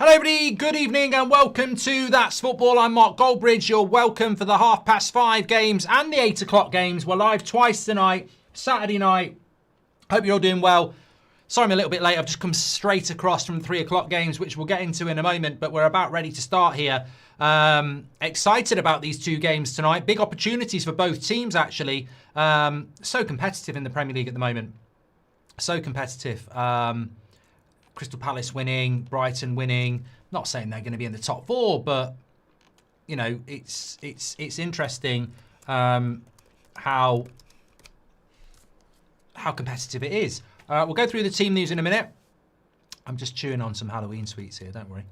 Hello everybody, good evening and welcome to That's Football. I'm Mark Goldbridge. You're welcome for the 5:30 games and the 8 o'clock games. We're live twice tonight, Saturday night. Hope you're all doing well. Sorry I'm a little bit late. I've just come straight across from 3 o'clock games, which we'll get into in a moment, but we're about ready to start here. Excited about these two games tonight. Big opportunities for both teams, actually. So competitive in the Premier League at the moment. So competitive. Crystal Palace winning, Brighton winning. Not saying they're going to be in the top four, but you know, it's interesting how competitive it is. We'll go through the team news in a minute. I'm just chewing on some Halloween sweets here, don't worry.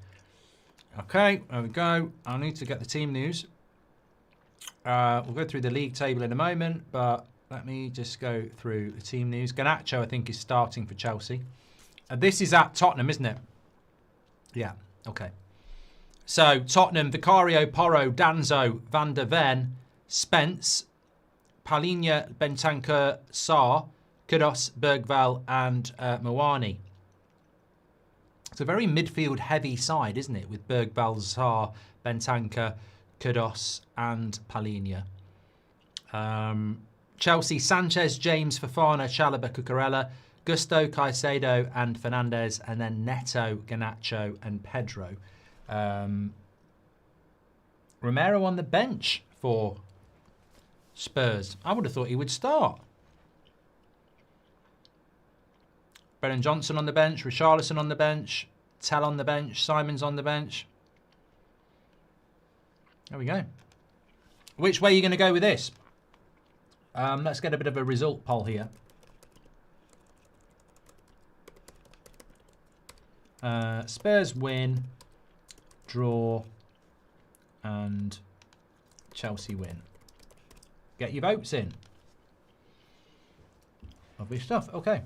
Okay, there we go. I need to get the team news. We'll go through the league table in a moment, but let me just go through the team news. Garnacho, I think, is starting for Chelsea. This is at Tottenham, isn't it? Yeah, okay. So, Tottenham, Vicario, Porro, Danzo, Van der Ven, Spence, Palhinha, Bentancur, Sarr, Kudos, Bergvall and Mawani. It's a very midfield-heavy side, isn't it? With Bergvall, Sarr, Bentancur, Kudos and Palhinha. Chelsea, Sanchez, James, Fofana, Chalobah, Cucurella, Gusto, Caicedo and Fernandez, and then Neto, Garnacho and Pedro. Romero on the bench for Spurs. I would have thought he would start. Brennan Johnson on the bench, Richarlison on the bench, Tell on the bench, Simon's on the bench. There we go. Which way are you going to go with this? Let's get a bit of a result poll here. Spurs win, draw, and Chelsea win. Get your votes in. Lovely stuff. Okay.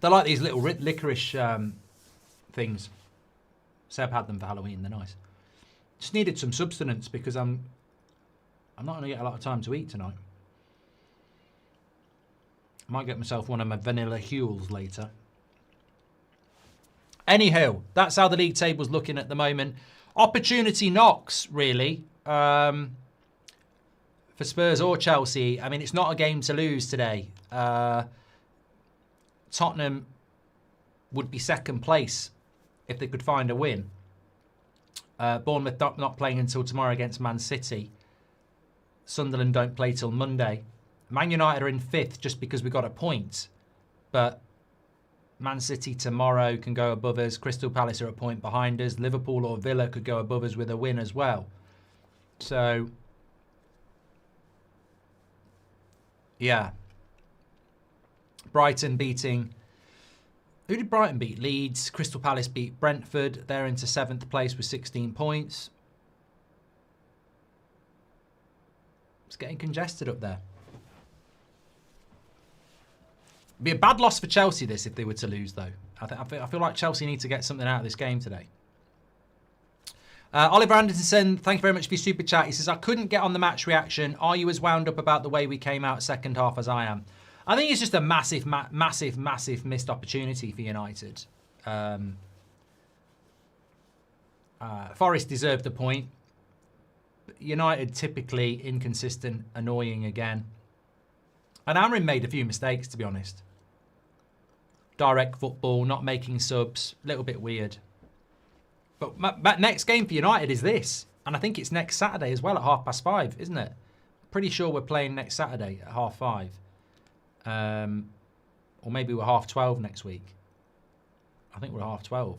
They're like these little licorice things. Seb had them for Halloween. They're nice. Just needed some substance because I'm not going to get a lot of time to eat tonight. I might get myself one of my vanilla Huels later. Anyhow, that's how the league table's looking at the moment. Opportunity knocks, really, for Spurs or Chelsea. I mean, it's not a game to lose today. Tottenham would be second place if they could find a win. Bournemouth not playing until tomorrow against Man City. Sunderland don't play till Monday. Man United are in fifth just because we got a point. But Man City tomorrow can go above us. Crystal Palace are a point behind us. Liverpool or Villa could go above us with a win as well. So, yeah. Brighton beating... Who did Brighton beat? Leeds. Crystal Palace beat Brentford. They're into 7th place with 16 points. It's getting congested up there. It'd be a bad loss for Chelsea, this, if they were to lose, though. I feel like Chelsea need to get something out of this game today. Oliver Anderson, thank you very much for your super chat. He says, I couldn't get on the match reaction. Are you as wound up about the way we came out second half as I am? I think it's just a massive, massive missed opportunity for United. Forest deserved the point. United typically inconsistent, annoying again. And Amrin made a few mistakes, to be honest. Direct football, not making subs, a little bit weird. But my next game for United is this. And I think it's next Saturday as well at 5:30, isn't it? Pretty sure we're playing next Saturday at 5:30. Or maybe we're 12:30 next week. I think we're 12:30.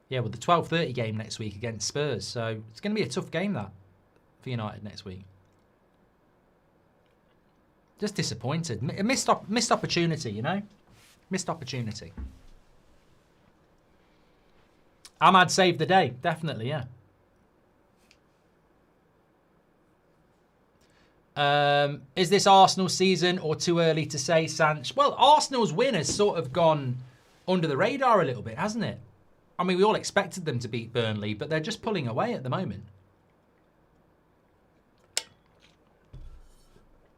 Yeah, well, the 12:30 game next week against Spurs. So it's going to be a tough game, that, for United next week. Just disappointed. A missed opportunity, you know? Missed opportunity. Ahmad saved the day. Definitely, yeah. Is this Arsenal season or too early to say, Sanch? Well, Arsenal's win has sort of gone under the radar a little bit, hasn't it? I mean, we all expected them to beat Burnley, but they're just pulling away at the moment.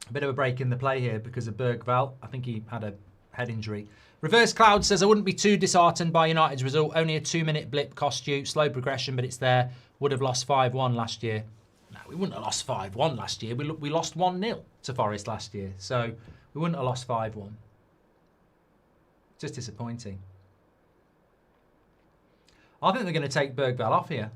A bit of a break in the play here because of Bergvall. I think he had a head injury. Reverse Cloud says, I wouldn't be too disheartened by United's result. Only a 2-minute blip cost you. Slow progression, but it's there. Would have lost 5-1 last year. No, we wouldn't have lost 5-1 last year. We lost 1-0 to Forest last year. So we wouldn't have lost 5-1. Just disappointing. I think they're going to take Bergvall off here.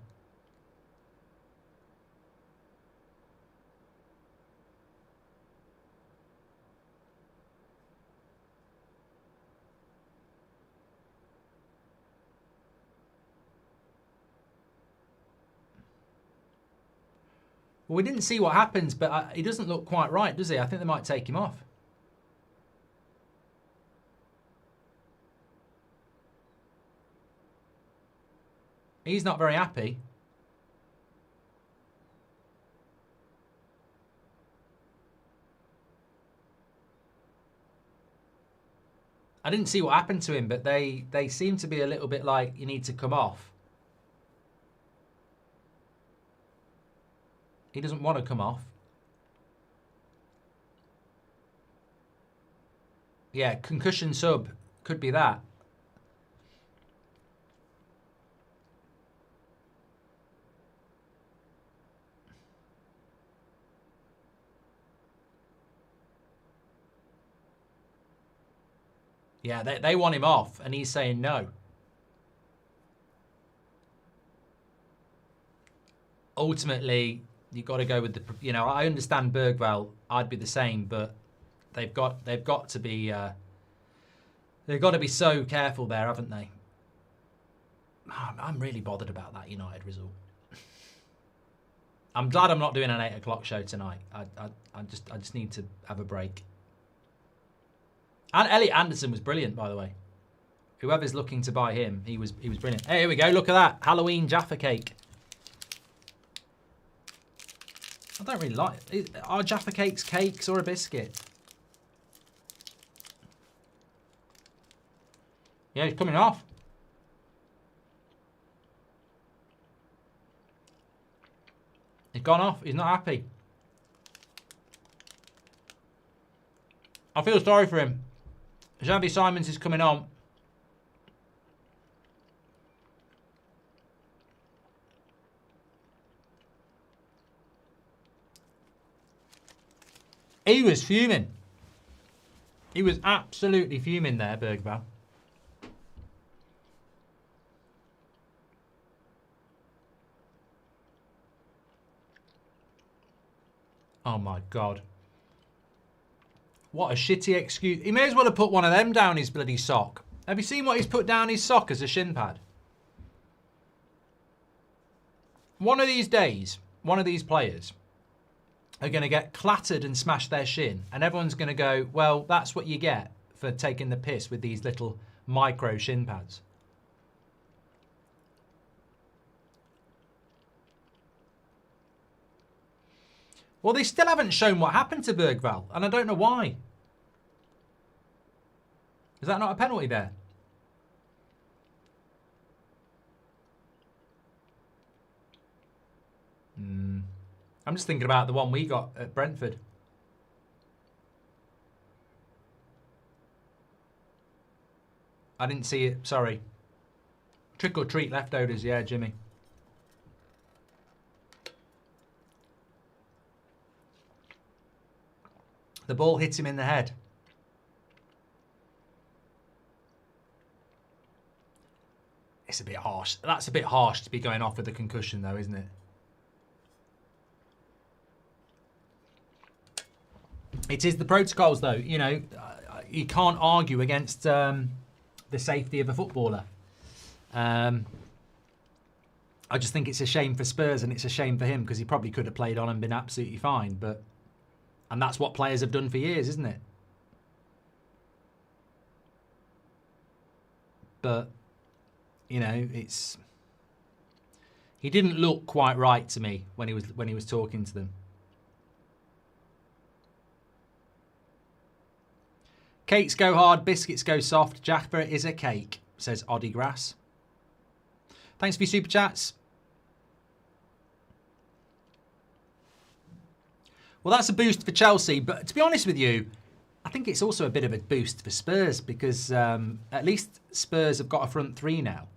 Well, we didn't see what happens, but he doesn't look quite right, does he? I think they might take him off. He's not very happy. I didn't see what happened to him, but they seem to be a little bit like, you need to come off. He doesn't want to come off. Yeah, concussion sub. Could be that. Yeah, they want him off, and he's saying no. Ultimately, you've got to go with the. You know, I understand Bergvall. I'd be the same, but they've got to be. They've got to be so careful there, haven't they? I'm really bothered about that United result. I'm glad I'm not doing an 8 o'clock show tonight. I just need to have a break. And Elliot Anderson was brilliant, by the way. Whoever's looking to buy him, he was brilliant. Hey, here we go. Look at that Halloween Jaffa cake. I don't really like it. Are Jaffa cakes cakes or a biscuit? Yeah, he's coming off. He's gone off. He's not happy. I feel sorry for him. Xavi Simons is coming on. He was fuming. He was absolutely fuming there, Bergvall. Oh my God. What a shitty excuse. He may as well have put one of them down his bloody sock. Have you seen what he's put down his sock as a shin pad? One of these days, one of these players are going to get clattered and smash their shin, and everyone's going to go, well, that's what you get for taking the piss with these little micro shin pads. Well, they still haven't shown what happened to Bergvall, and I don't know why. Is that not a penalty there? I'm just thinking about the one we got at Brentford. I didn't see it, sorry. Trick or treat leftovers, yeah, Jimmy. The ball hits him in the head. It's a bit harsh. That's a bit harsh to be going off with a concussion, though, isn't it? It is the protocols, though. You know, you can't argue against the safety of a footballer. I just think it's a shame for Spurs, and it's a shame for him, because he probably could have played on and been absolutely fine. But and that's what players have done for years, isn't it? But you know, it's he didn't look quite right to me when he was talking to them. Cakes go hard, biscuits go soft. Jaffa is a cake, says Oddie Grass. Thanks for your super chats. Well, that's a boost for Chelsea, but to be honest with you, I think it's also a bit of a boost for Spurs because at least Spurs have got a front three now.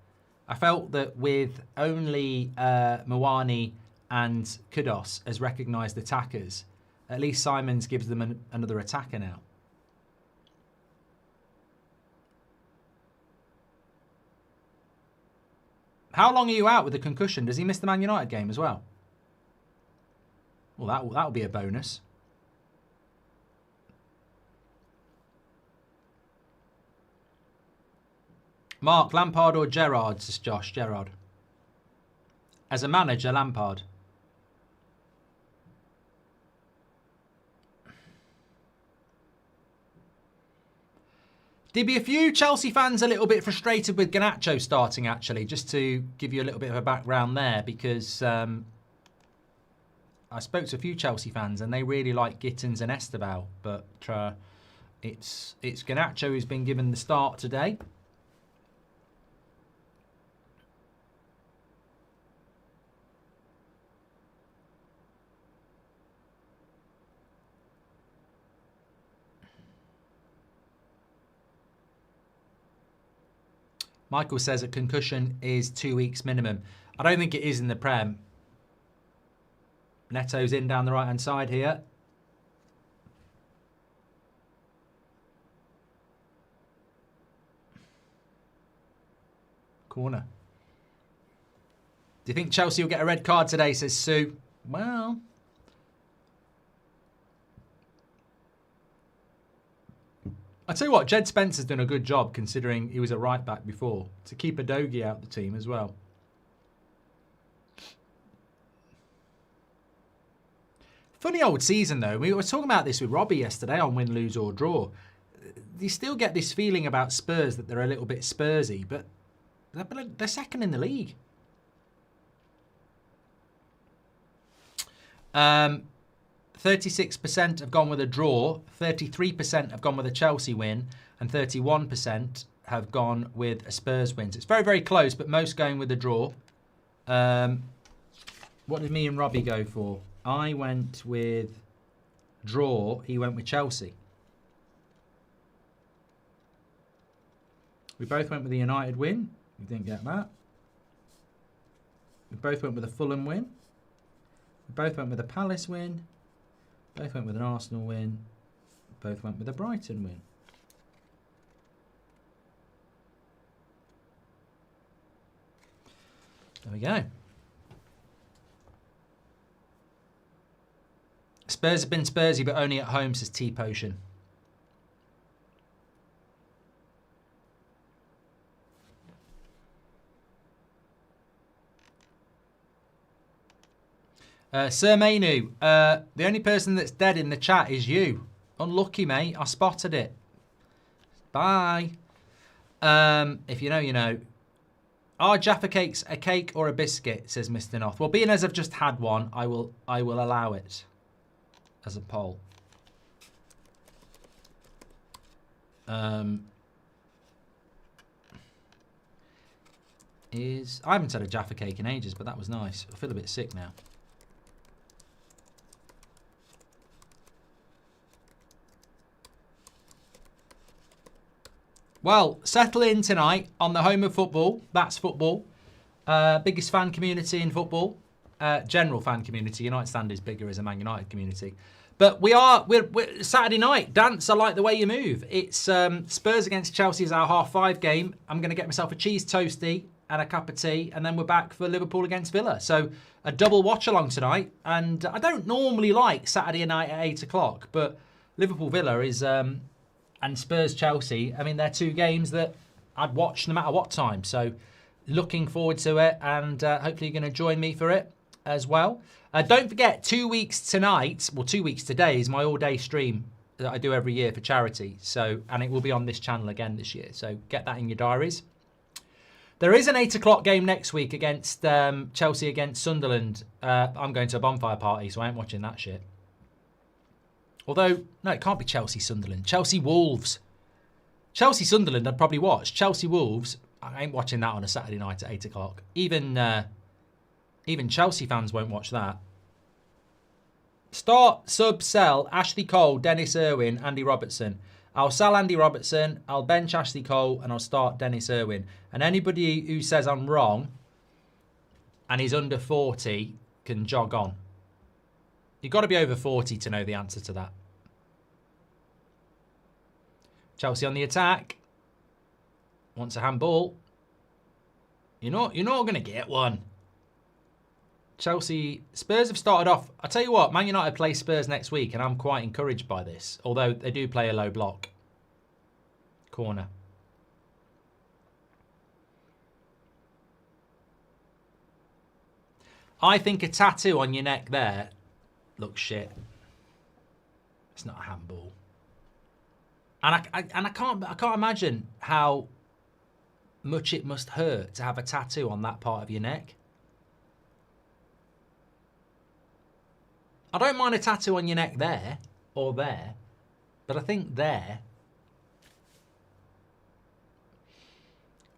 I felt that with only Mwani and Kudos as recognised attackers, at least Simons gives them another attacker now. How long are you out with the concussion? Does he miss the Man United game as well? Well, that'll be a bonus. Mark, Lampard or Gerrard? Says Josh. Gerrard. As a manager, Lampard. There'd be a few Chelsea fans a little bit frustrated with Garnacho starting, actually, just to give you a little bit of a background there, because I spoke to a few Chelsea fans and they really like Gittins and Esteval, but it's Garnacho who's been given the start today. Michael says a concussion is 2 weeks minimum. I don't think it is in the Prem. Neto's in down the right-hand side here. Corner. Do you think Chelsea will get a red card today, says Sue? Well... I tell you what, Jed Spencer's done a good job considering he was a right back before to keep Udogie out of the team as well. Funny old season though. We were talking about this with Robbie yesterday on win, lose or draw. You still get this feeling about Spurs that they're a little bit Spursy, but they're second in the league. 36% have gone with a draw, 33% have gone with a Chelsea win, and 31% have gone with a Spurs win. So it's very, very close, but most going with a draw. What did me and Robbie go for? I went with draw, he went with Chelsea. We both went with the United win. We didn't get that. We both went with a Fulham win. We both went with a Palace win. Both went with an Arsenal win. Both went with a Brighton win. There we go. Spurs have been Spursy, but only at home, says T-Potion. Sir Mainu, the only person that's dead in the chat is you. Unlucky, mate. I spotted it. Bye. If you know, you know. Are Jaffa cakes a cake or a biscuit? Says Mr. Noth. Well, being as I've just had one, I will allow it as a poll. I haven't had a Jaffa cake in ages, but that was nice. I feel a bit sick now. Well, settle in tonight on the home of football. That's football. Biggest fan community in football. General fan community. United stand is bigger as a Man United community. But we're Saturday night. Dance, I like the way you move. It's Spurs against Chelsea is our 5:30 game. I'm going to get myself a cheese toastie and a cup of tea. And then we're back for Liverpool against Villa. So a double watch along tonight. And I don't normally like Saturday night at 8 o'clock. But Liverpool Villa is... and Spurs Chelsea, I mean, they're two games that I'd watch no matter what time. So looking forward to it, and hopefully you're going to join me for it as well. Don't forget, 2 weeks tonight, well, 2 weeks today is my all-day stream that I do every year for charity. So, and it will be on this channel again this year. So get that in your diaries. There is an 8 o'clock game next week against Chelsea against Sunderland. I'm going to a bonfire party, so I ain't watching that shit. Although, no, it can't be Chelsea-Sunderland. Chelsea-Wolves. Chelsea-Sunderland I'd probably watch. Chelsea-Wolves, I ain't watching that on a Saturday night at 8 o'clock. Even Chelsea fans won't watch that. Start, sub, sell Ashley Cole, Dennis Irwin, Andy Robertson. I'll sell Andy Robertson, I'll bench Ashley Cole, and I'll start Dennis Irwin. And anybody who says I'm wrong and is under 40 can jog on. You've got to be over 40 to know the answer to that. Chelsea on the attack. Wants a handball. You're not going to get one. Chelsea, Spurs have started off. I tell you what, Man United play Spurs next week, and I'm quite encouraged by this. Although they do play a low block. Corner. I think a tattoo on your neck there looks shit. It's not a handball. And I can't imagine how much it must hurt to have a tattoo on that part of your neck. I don't mind a tattoo on your neck there or there, but I think there.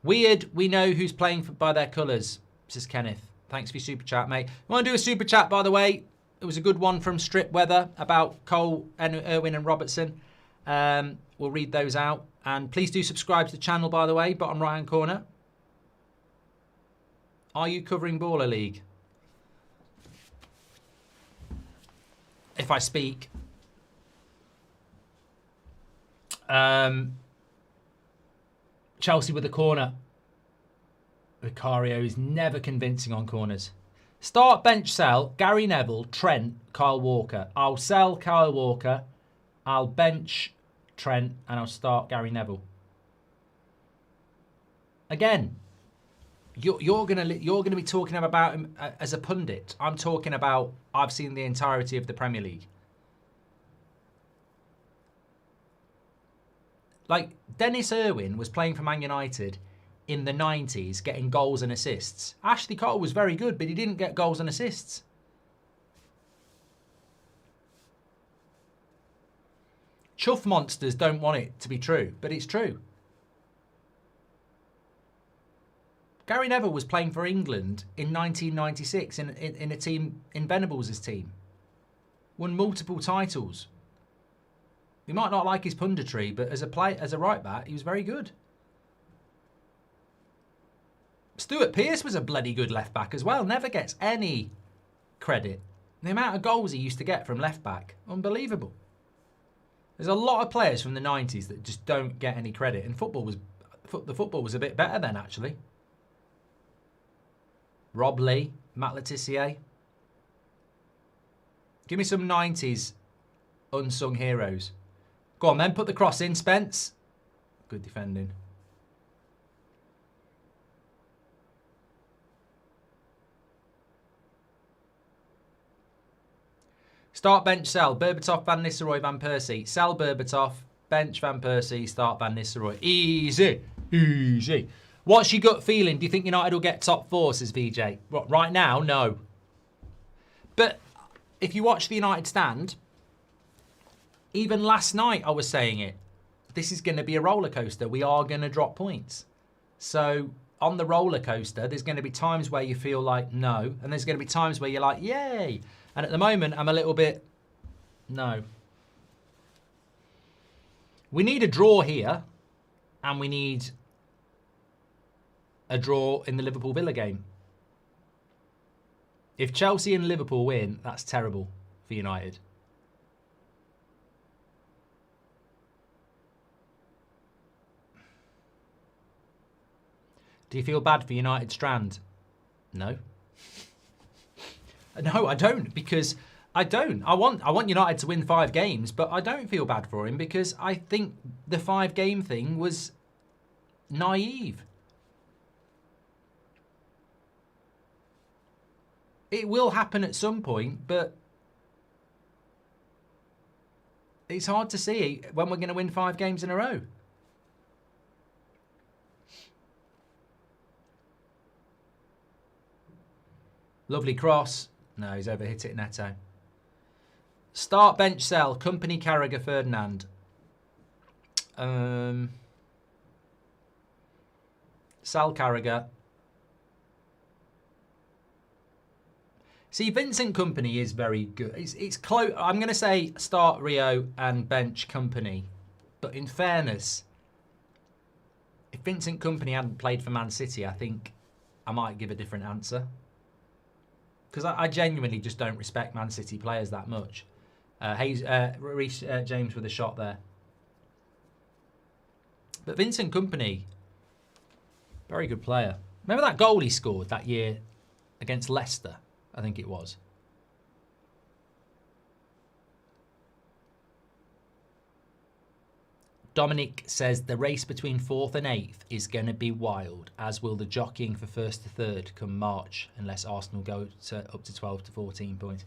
Weird, we know who's playing by their colours, says Kenneth. Thanks for your super chat, mate. I want to do a super chat, by the way. It was a good one from Strip Weather about Cole, Irwin and Robertson. We'll read those out. And please do subscribe to the channel, by the way, bottom right-hand corner. Are you covering Baller League? If I speak. Chelsea with the corner. Vicario is never convincing on corners. Start, bench, sell. Gary Neville, Trent, Kyle Walker. I'll sell Kyle Walker. I'll bench Trent and I'll start Gary Neville. Again, you're gonna be talking about him as a pundit. I'm talking about I've seen the entirety of the Premier League. Like Dennis Irwin was playing for Man United in the 90s, getting goals and assists. Ashley Cole was very good, but he didn't get goals and assists. Chuff monsters don't want it to be true, but it's true. Gary Neville was playing for England in 1996 in a team, in Venables' team. Won multiple titles. You might not like his punditry, but as a right back, he was very good. Stuart Pearce was a bloody good left back as well. Never gets any credit. The amount of goals he used to get from left back, unbelievable. There's a lot of players from the 90s that just don't get any credit, and the football was a bit better then, actually. Rob Lee, Matt Letizia. Give me some 90s unsung heroes. Go on then, put the cross in, Spence. Good defending. Start, bench, sell. Berbatov, Van Nistelrooy, Van Persie. Sell Berbatov, bench Van Persie, start Van Nistelrooy. Easy, easy. What's your gut feeling? Do you think United will get top four, says VJ? Right now, no. But if you watch the United stand, even last night I was saying it. This is going to be a roller coaster. We are going to drop points. So on the roller coaster, there's going to be times where you feel like no, and there's going to be times where you're like, yay. And at the moment, I'm a little bit, no. We need a draw here, and we need a draw in the Liverpool-Villa game. If Chelsea and Liverpool win, that's terrible for United. Do you feel bad for United Strand? No. No, I don't, because I don't. I want United to win 5 games, but I don't feel bad for him because I think the 5-game thing was naive. It will happen at some point, but it's hard to see when we're going to win 5 games in a row. Lovely cross. No, he's overhit it, Neto. Start, bench, sell. Company, Carragher, Ferdinand. Sell Carragher. See, Vincent Kompany is very good. It's close. I'm going to say start Rio and bench Kompany. But in fairness, if Vincent Kompany hadn't played for Man City, I think I might give a different answer. Because I genuinely just don't respect Man City players that much. Reece James with a shot there. But Vincent Kompany, very good player. Remember that goal he scored that year against Leicester, I think it was. Dominic says the race between 4th and 8th is going to be wild, as will the jockeying for 1st to 3rd come March, unless Arsenal go up to 12 to 14 points.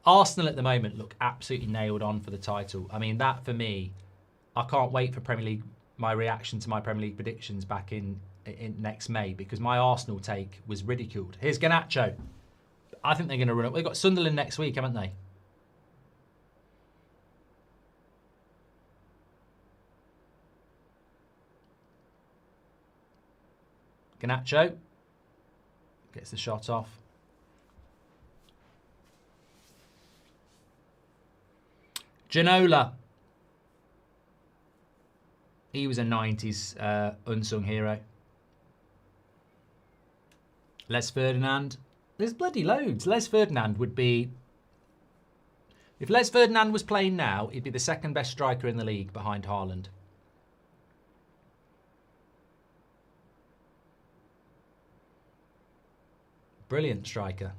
Arsenal at the moment look absolutely nailed on for the title. I mean, that for me, I can't wait for Premier League, my reaction to my Premier League predictions back in next May, because my Arsenal take was ridiculed. Here's Garnacho. I think they're going to run up. They've got Sunderland next week, haven't they? Garnacho gets the shot off. Ginola. He was a 90s unsung hero. Les Ferdinand. There's bloody loads. Les Ferdinand would be... If Les Ferdinand was playing now, he'd be the 2nd best striker in the league behind Haaland. Brilliant striker.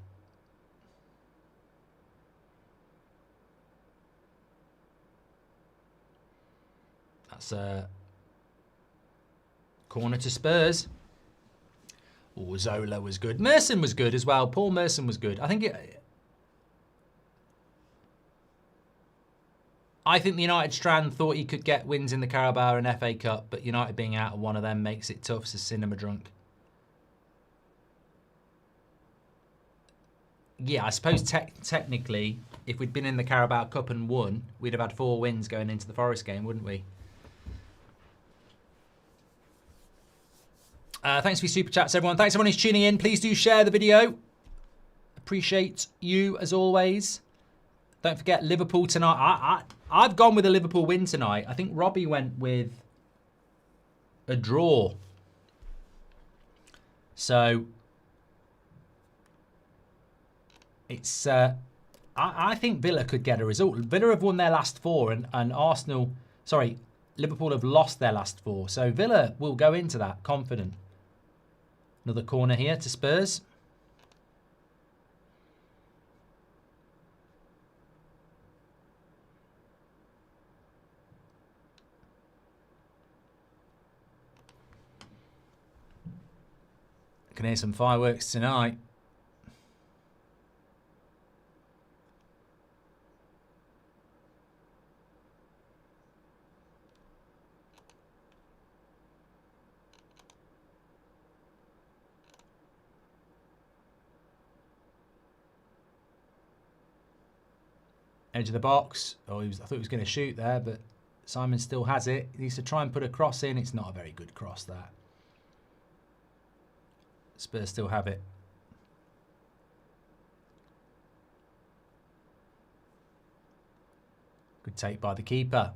That's a corner to Spurs. Oh, Zola was good. Merson was good as well. Paul Merson was good. I think the United strand thought he could get wins in the Carabao and FA Cup, but United being out of one of them makes it tough, says Cinema Drunk. Yeah, I suppose technically, if we'd been in the Carabao Cup and won, we'd have had 4 wins going into the Forest game, wouldn't we? Thanks for your super chats, everyone. Thanks everyone who's tuning in. Please do share the video. Appreciate you as always. Don't forget Liverpool tonight. I've gone with a Liverpool win tonight. I think Robbie went with a draw. So it's I think Villa could get a result. Villa have won their last 4 and Liverpool have lost their last 4. So Villa will go into that confident. Another corner here to Spurs. I can hear some fireworks tonight. Edge of the box. Oh, I thought he was going to shoot there, but Simon still has it. He needs to try and put a cross in. It's not a very good cross, that. Spurs still have it. Good take by the keeper.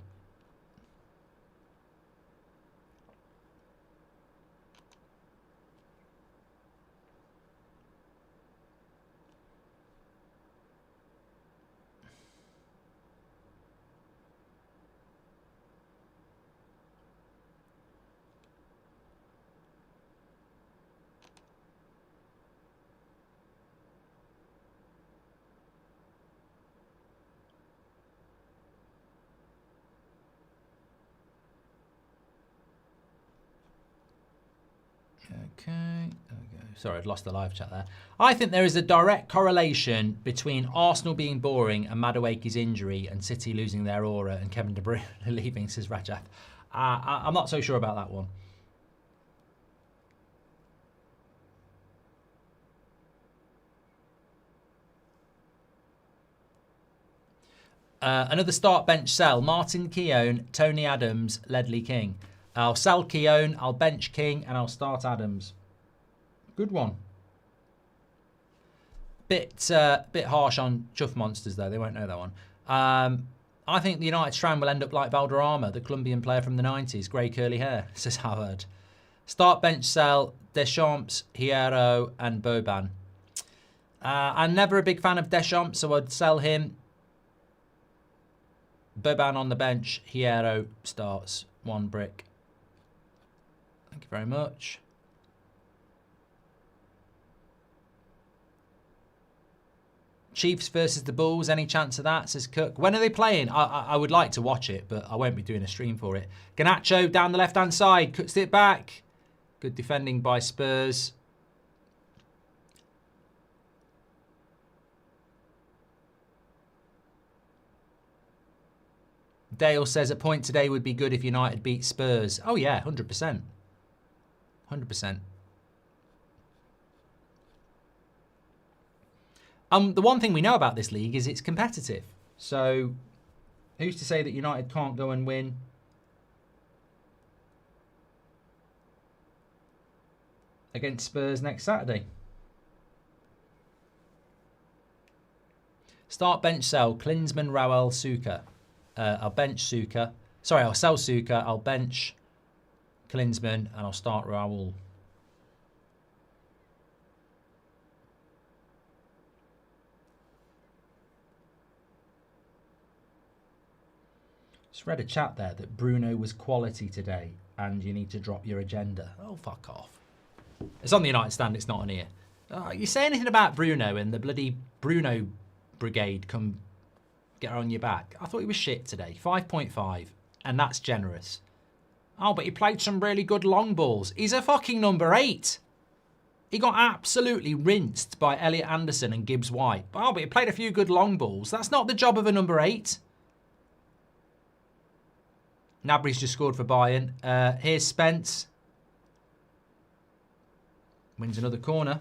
Okay, there we go. Sorry, I've lost the live chat there. I think there is a direct correlation between Arsenal being boring and Madueke's injury and City losing their aura and Kevin De Bruyne leaving, says Rajath. I'm not so sure about that one. Another start bench sell. Martin Keown, Tony Adams, Ledley King. I'll sell Keown, I'll bench King, and I'll start Adams. Good one. Bit harsh on Chuff Monsters, though. They won't know that one. I think the United strand will end up like Valderrama, the Colombian player from the 90s. Grey curly hair, says Howard. Start, bench, sell, Deschamps, Hierro and Boban. I'm never a big fan of Deschamps, so I'd sell him. Boban on the bench. Hierro starts. 1 brick. Thank you very much. Chiefs versus the Bulls. Any chance of that, says Cook. When are they playing? I would like to watch it, but I won't be doing a stream for it. Garnacho down the left-hand side. Cuts it back. Good defending by Spurs. Dale says a point today would be good if United beat Spurs. Oh, yeah, 100%. 100%. The one thing we know about this league is it's competitive. So who's to say that United can't go and win against Spurs next Saturday? Start, bench, sell. Klinsmann, Raul, Suka. I'll bench Suka. Sorry, I'll sell Suka. I'll bench Klinsmann and I'll start Raul. Just read a chat there that Bruno was quality today and you need to drop your agenda. Oh, fuck off. It's on the United stand, it's not on here. You say anything about Bruno and the bloody Bruno brigade come get on your back. I thought he was shit today. 5.5. And that's generous. Oh, but he played some really good long balls. He's a fucking number 8. He got absolutely rinsed by Elliot Anderson and Gibbs White. Oh, but he played a few good long balls. That's not the job of a number 8. Nabry's just scored for Bayern. Here's Spence. Wins another corner.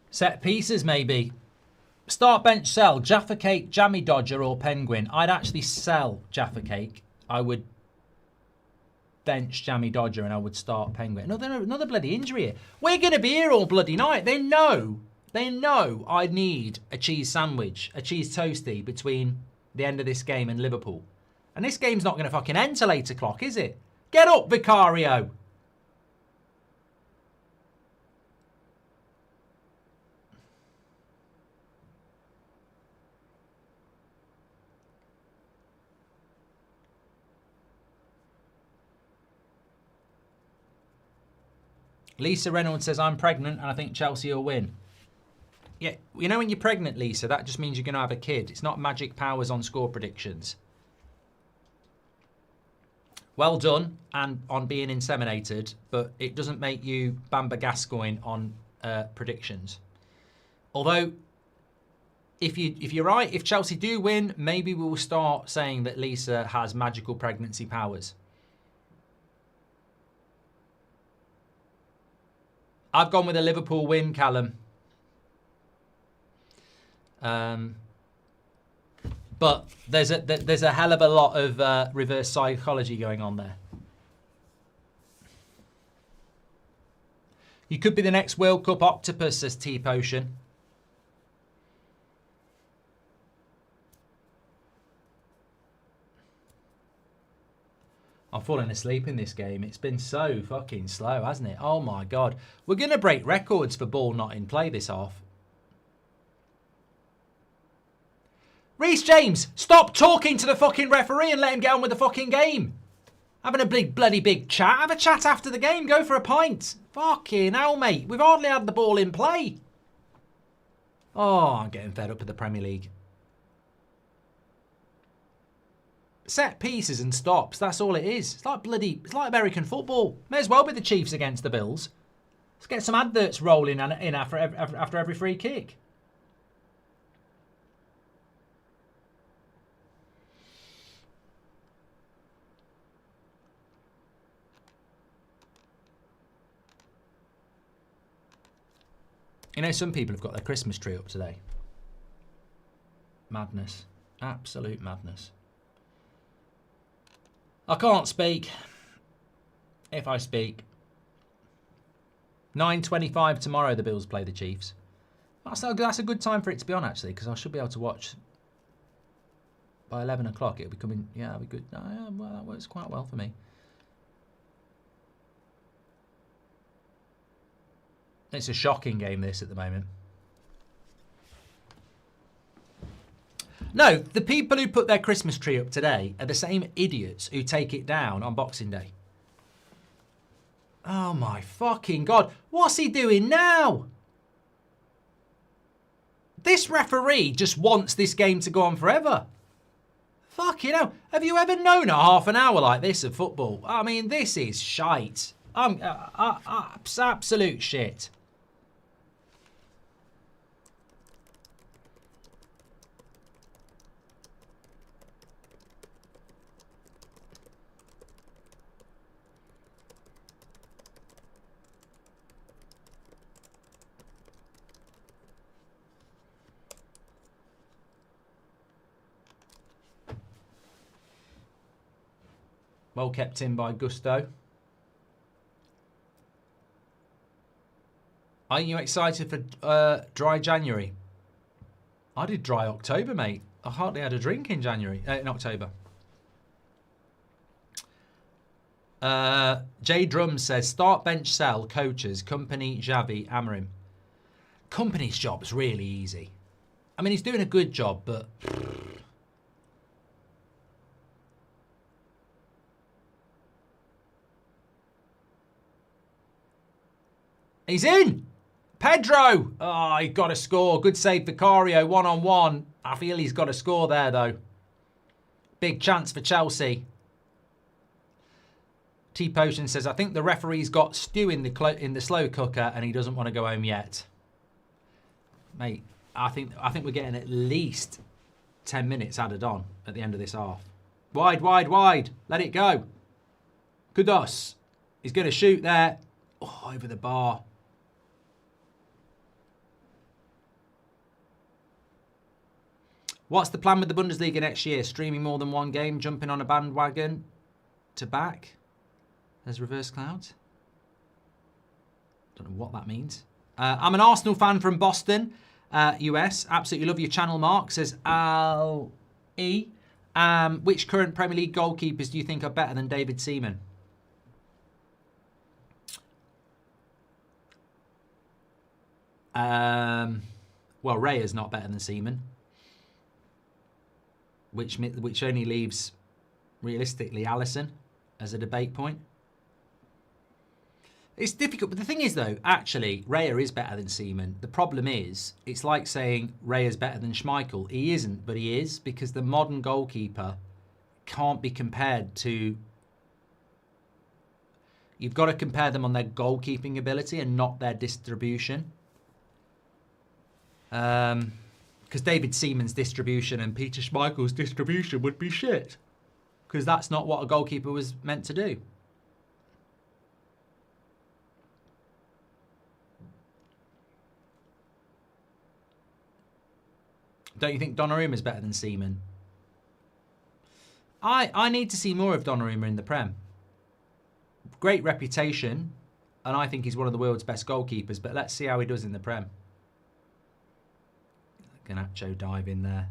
Set pieces, maybe. Start, bench, sell. Jaffa Cake, Jammy Dodger or Penguin. I'd actually sell Jaffa Cake. I would bench Jammy Dodger and I would start Penguin. Another bloody injury here. We're going to be here all bloody night. They know I need a cheese sandwich, a cheese toastie between the end of this game and Liverpool. And this game's not going to fucking end till 8 o'clock, is it? Get up, Vicario. Lisa Reynolds says, I'm pregnant and I think Chelsea will win. Yeah, you know when you're pregnant, Lisa, that just means you're going to have a kid. It's not magic powers on score predictions. Well done and on being inseminated, but it doesn't make you Bamba Gascoigne on predictions. Although, if you're right, if Chelsea do win, maybe we will start saying that Lisa has magical pregnancy powers. I've gone with a Liverpool win, Callum. But there's a hell of a lot of reverse psychology going on there. You could be the next World Cup octopus, says T-Potion. I'm falling asleep in this game. It's been so fucking slow, hasn't it? Oh my God. We're going to break records for ball not in play this half. Reece James, stop talking to the fucking referee and let him get on with the fucking game. Having a bloody big chat. Have a chat after the game. Go for a pint. Fucking hell, mate. We've hardly had the ball in play. Oh, I'm getting fed up with the Premier League. Set pieces and stops. That's all it is. It's like American football. May as well be the Chiefs against the Bills. Let's get some adverts rolling in after every free kick. You know, some people have got their Christmas tree up today. Madness. Absolute madness. I can't speak. If I speak. 9:25 tomorrow, the Bills play the Chiefs. That's a good time for it to be on, actually, because I should be able to watch by 11 o'clock. It'll be coming. Yeah, that'll be good. Well, that works quite well for me. It's a shocking game, this, at the moment. No, the people who put their Christmas tree up today are the same idiots who take it down on Boxing Day. Oh, my fucking God. What's he doing now? This referee just wants this game to go on forever. Fucking hell. Have you ever known a half an hour like this of football? I mean, this is shite. Absolute shit. Well kept in by Gusto. Are you excited for dry January? I did dry October, mate. I hardly had a drink in October. J Drum says, start, bench, sell, coaches, Company, Xavi, Amorim. Company's job's really easy. I mean, he's doing a good job, but... He's in! Pedro! Oh, he got a score. Good save, Vicario, one-on-one. I feel he's got a score there, though. Big chance for Chelsea. T-Potion says, I think the referee's got stew in the slow cooker and he doesn't want to go home yet. Mate, I think we're getting at least 10 minutes added on at the end of this half. Wide, wide, wide. Let it go. Kudos. He's going to shoot there. Oh, over the bar. What's the plan with the Bundesliga next year? Streaming more than one game? Jumping on a bandwagon to back? There's reverse clouds. Don't know what that means. I'm an Arsenal fan from Boston, US. Absolutely love your channel, Mark. Says Al E. Which current Premier League goalkeepers do you think are better than David Seaman? Well, Raya's not better than Seaman. Which only leaves, realistically, Alisson as a debate point. It's difficult, but the thing is, though, actually, Raya is better than Seaman. The problem is, it's like saying Raya's better than Schmeichel. He isn't, but he is, because the modern goalkeeper can't be compared to... You've got to compare them on their goalkeeping ability and not their distribution. Because David Seaman's distribution and Peter Schmeichel's distribution would be shit. Because that's not what a goalkeeper was meant to do. Don't you think Donnarumma is better than Seaman? I need to see more of Donnarumma in the Prem. Great reputation, and I think he's one of the world's best goalkeepers, but let's see how he does in the Prem. Garnacho dive in there.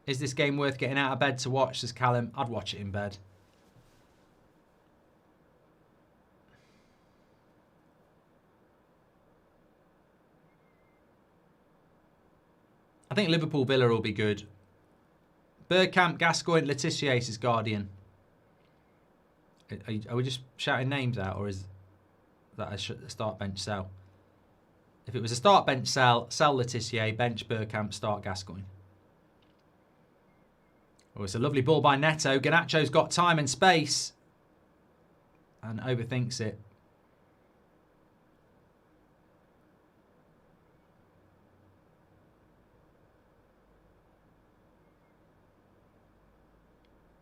Is this game worth getting out of bed to watch, says Callum? I'd watch it in bed. I think Liverpool Villa will be good. Bergkamp, Gascoigne, Letitia, says Guardian. Are we just shouting names out, or is that a start bench sell? If it was a start bench sell Letitia, bench Bergkamp, start Gascoigne. Oh, it's a lovely ball by Neto. Garnacho's got time and space and overthinks it.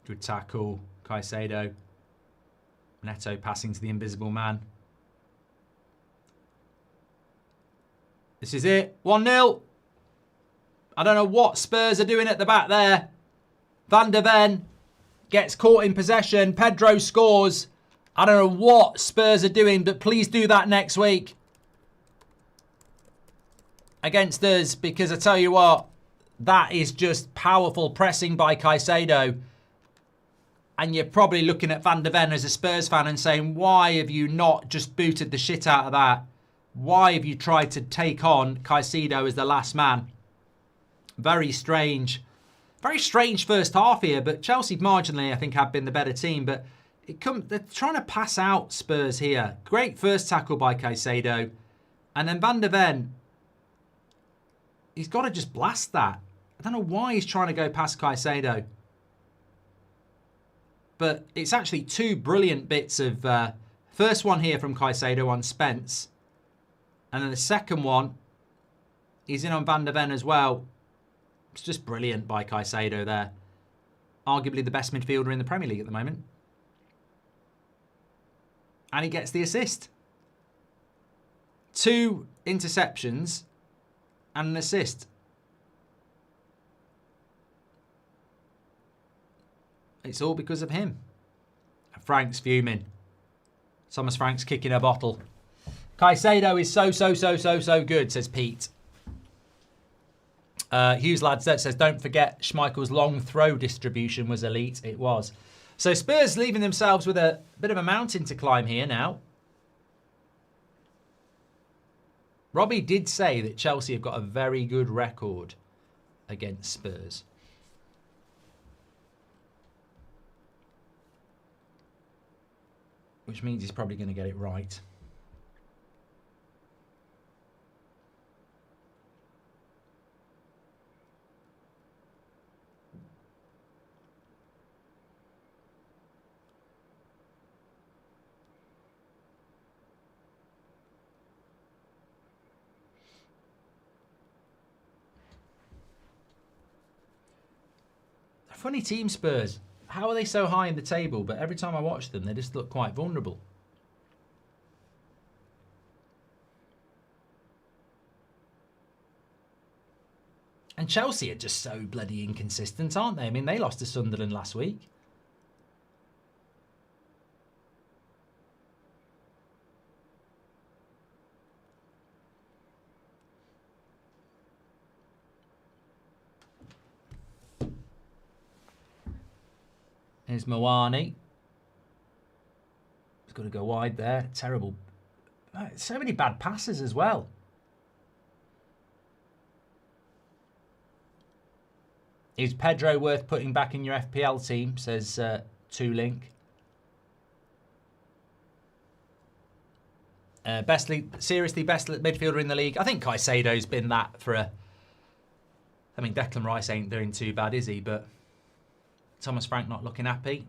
Good tackle. Caicedo. Neto passing to the invisible man. This is it. 1-0. I don't know what Spurs are doing at the back there. Van der Ven gets caught in possession. Pedro scores. I don't know what Spurs are doing, but please do that next week against us, because I tell you what, that is just powerful pressing by Caicedo. And you're probably looking at Van der Ven as a Spurs fan and saying, why have you not just booted the shit out of that? Why have you tried to take on Caicedo as the last man? Very strange. Very strange first half here, but Chelsea marginally, I think, have been the better team. But they're trying to pass out Spurs here. Great first tackle by Caicedo. And then Van der Ven, he's got to just blast that. I don't know why he's trying to go past Caicedo. But it's actually two brilliant bits of... first one here from Caicedo on Spence. And then the second one, he's in on Van der Ven as well. It's just brilliant by Caicedo there. Arguably the best midfielder in the Premier League at the moment. And he gets the assist. 2 interceptions and an assist. It's all because of him. Frank's fuming. Thomas Frank's kicking a bottle. Caicedo is so good, says Pete. Hughes Lads says, don't forget Schmeichel's long throw distribution was elite. It was. So Spurs leaving themselves with a bit of a mountain to climb here now. Robbie did say that Chelsea have got a very good record against Spurs. Which means he's probably going to get it right. Funny team, Spurs. How are they so high in the table? But every time I watch them, they just look quite vulnerable. And Chelsea are just so bloody inconsistent, aren't they? I mean, they lost to Sunderland last week. Here's Mawani. He's got to go wide there. Terrible. So many bad passes as well. Is Pedro worth putting back in your FPL team? Says 2Link. Seriously, best midfielder in the league. I think Caicedo's been that for a... I mean, Declan Rice ain't doing too bad, is he? But Thomas Frank not looking happy.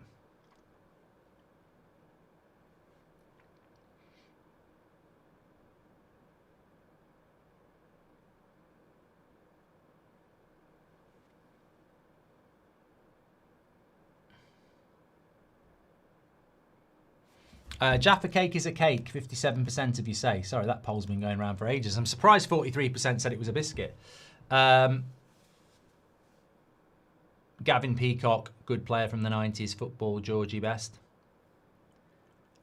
Jaffa cake is a cake, 57% of you say. Sorry, that poll's been going around for ages. I'm surprised 43% said it was a biscuit. Gavin Peacock, good player from the 90s, football, Georgie best.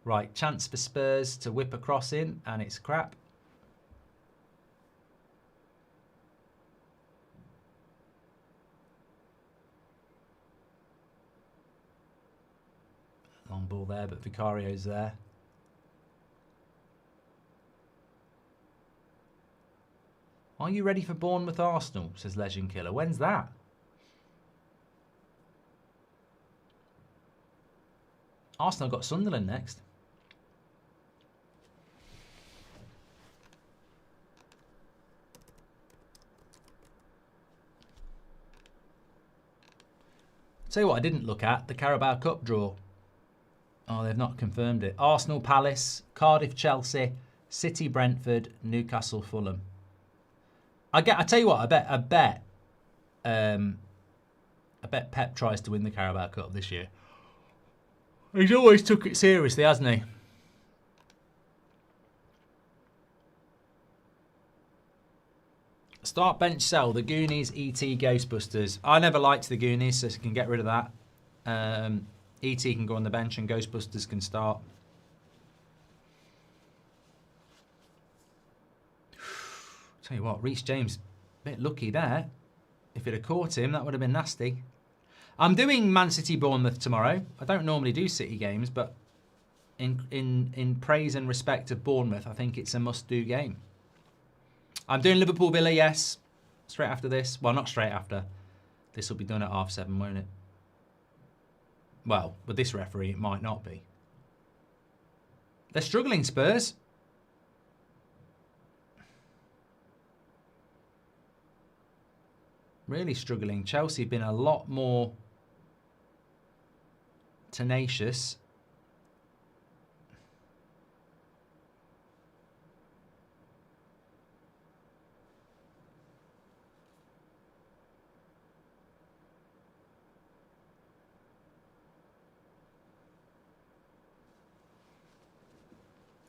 Right, chance for Spurs to whip a cross in, and it's crap. Long ball there, but Vicario's there. Are you ready for Bournemouth Arsenal? Says Legend Killer. When's that? Arsenal got Sunderland next. Tell you what I didn't look at, the Carabao Cup draw. Oh, they've not confirmed it. Arsenal Palace, Cardiff Chelsea, City Brentford, Newcastle Fulham. I tell you what, I bet I bet Pep tries to win the Carabao Cup this year. He's always took it seriously, hasn't he? Start, bench, sell. The Goonies, E.T., Ghostbusters. I never liked the Goonies, so you can get rid of that. E.T. can go on the bench and Ghostbusters can start. Tell you what, Reece James, a bit lucky there. If it had caught him, that would have been nasty. I'm doing Man City Bournemouth tomorrow. I don't normally do City games, but in praise and respect of Bournemouth, I think it's a must-do game. I'm doing Liverpool Villa, yes. Straight after this. Well, not straight after. This will be done at 7:30, won't it? Well, with this referee, it might not be. They're struggling, Spurs. Really struggling. Chelsea have been a lot more tenacious.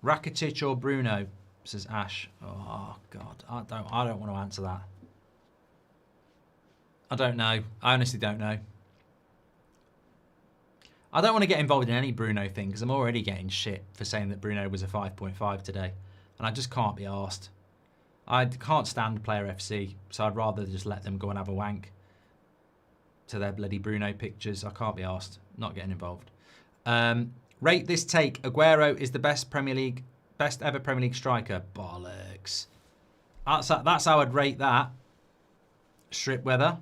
Rakitic or Bruno, says Ash. Oh God, I don't want to answer that. I don't know. I honestly don't know. I don't want to get involved in any Bruno thing because I'm already getting shit for saying that Bruno was a 5.5 today. And I just can't be arsed. I can't stand Player FC, so I'd rather just let them go and have a wank to their bloody Bruno pictures. I can't be arsed. Not getting involved. Rate this take. Aguero is the best ever Premier League striker. Bollocks. That's how I'd rate that. Strip weather.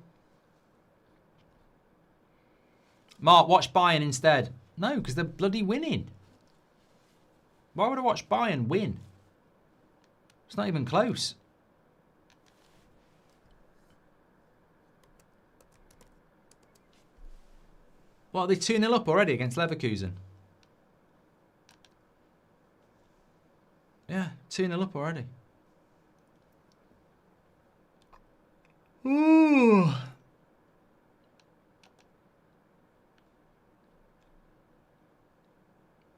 Mark, watch Bayern instead. No, because they're bloody winning. Why would I watch Bayern win? It's not even close. What, are they 2-0 up already against Leverkusen? Yeah, 2-0 up already. Ooh.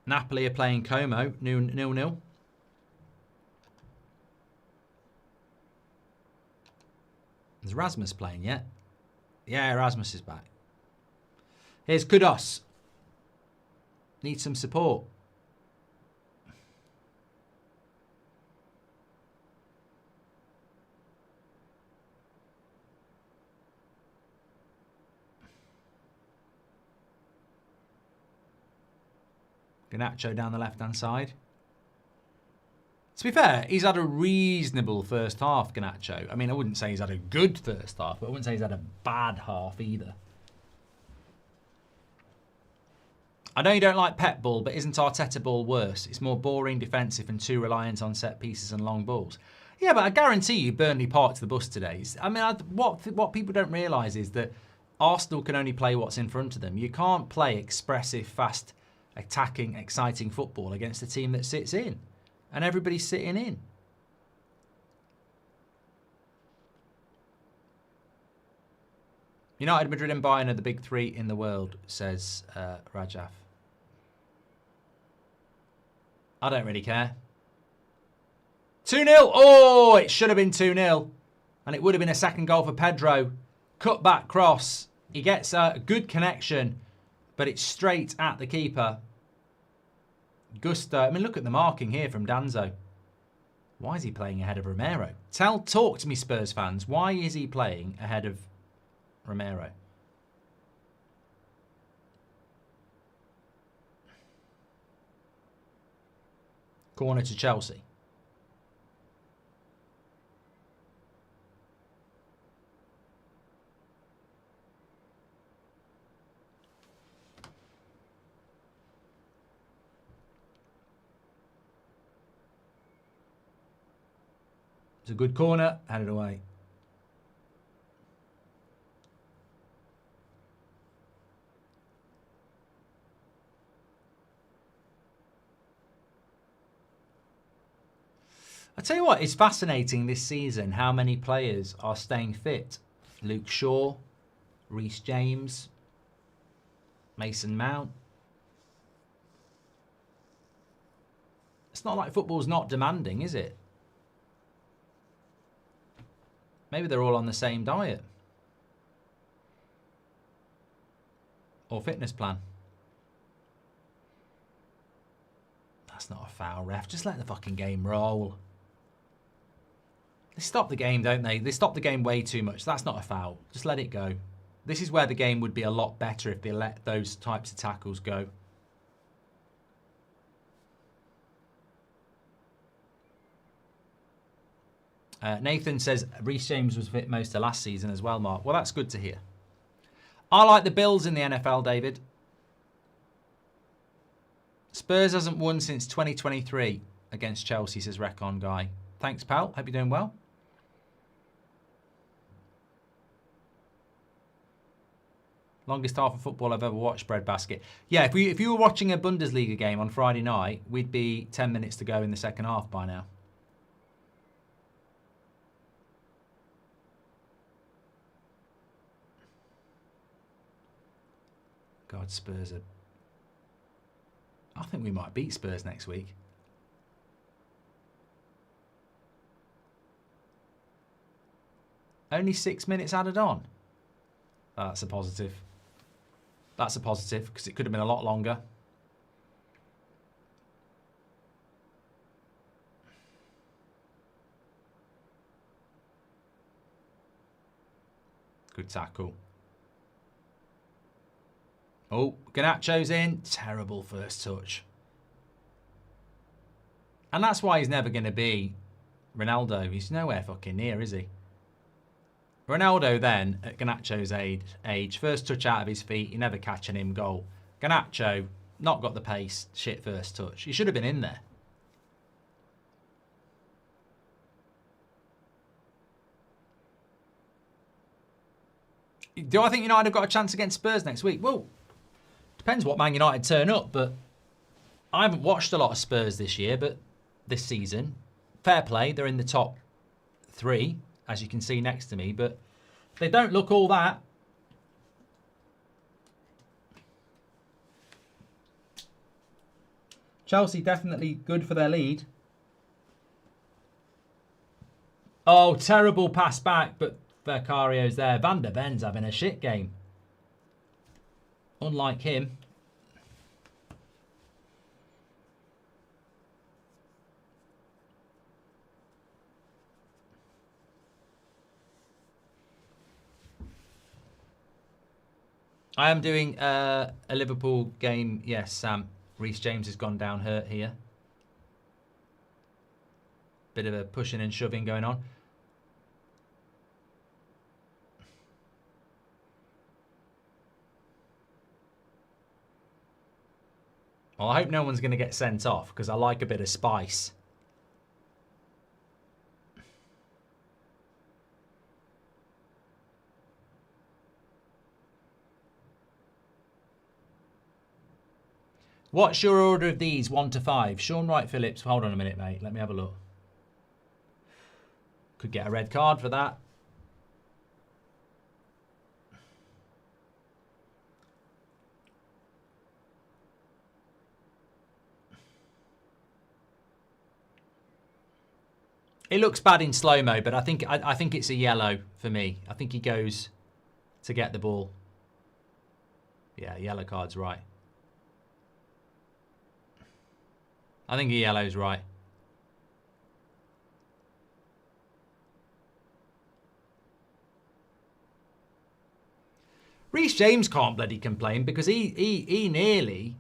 Napoli are playing Como, 0-0. Is Rasmus playing yet? Yeah, Rasmus is back. Here's Kudos. Need some support. Garnacho down the left-hand side. To be fair, he's had a reasonable first half, Garnacho. I mean, I wouldn't say he's had a good first half, but I wouldn't say he's had a bad half either. I know you don't like Pep ball, but isn't Arteta ball worse? It's more boring, defensive, and too reliant on set pieces and long balls. Yeah, but I guarantee you Burnley parked the bus today. I mean, what people don't realise is that Arsenal can only play what's in front of them. You can't play expressive, fast, attacking, exciting football against a team that sits in. And everybody's sitting in. United, Madrid and Bayern are the big three in the world, says Rajaf. I don't really care. 2-0. Oh, it should have been 2-0. And it would have been a second goal for Pedro. Cut back cross. He gets a good connection, but it's straight at the keeper. Gusto. I mean, look at the marking here from Danzo. Why is he playing ahead of Romero? Talk to me, Spurs fans. Why is he playing ahead of Romero? Corner to Chelsea. It's a good corner. Had it away. I tell you what, it's fascinating this season how many players are staying fit. Luke Shaw, Reece James. Mason Mount. It's not like football's not demanding, is it? Maybe they're all on the same diet. Or fitness plan. That's not a foul, ref. Just let the fucking game roll. They stop the game, don't they? They stop the game way too much. That's not a foul. Just let it go. This is where the game would be a lot better if they let those types of tackles go. Nathan says Reece James was fit most of last season as well, Mark. Well, that's good to hear. I like the Bills in the NFL, David. Spurs hasn't won since 2023 against Chelsea, says Recon Guy. Thanks, pal. Hope you're doing well. Longest half of football I've ever watched, Breadbasket. Yeah, if you were watching a Bundesliga game on Friday night, we'd be 10 minutes to go in the second half by now. God, Spurs are... I think we might beat Spurs next week. Only 6 minutes added on. That's a positive. That's a positive, because it could have been a lot longer. Good tackle. Oh, Garnacho's in. Terrible first touch. And that's why he's never going to be Ronaldo. He's nowhere fucking near, is he? Ronaldo then, at Garnacho's age, first touch out of his feet, you never catching him, goal. Garnacho, not got the pace, shit first touch. He should have been in there. Do I think United have got a chance against Spurs next week? Well, depends what Man United turn up, but I haven't watched a lot of Spurs this year, but this season, fair play, they're in the top 3, as you can see next to me, but they don't look all that. Chelsea definitely good for their lead. Oh, terrible pass back, but Vicario's there. Van der Ven's having a shit game. Unlike him. I am doing a Liverpool game. Yes, Sam. Reece James has gone down hurt here. Bit of a pushing and shoving going on. Well, I hope no one's going to get sent off because I like a bit of spice. What's your order of these, 1 to 5? Sean Wright Phillips. Hold on a minute, mate. Let me have a look. Could get a red card for that. It looks bad in slow-mo, but I think it's a yellow for me. I think he goes to get the ball. Yeah, yellow card's right. I think a yellow's right. Reece James can't bloody complain because he nearly...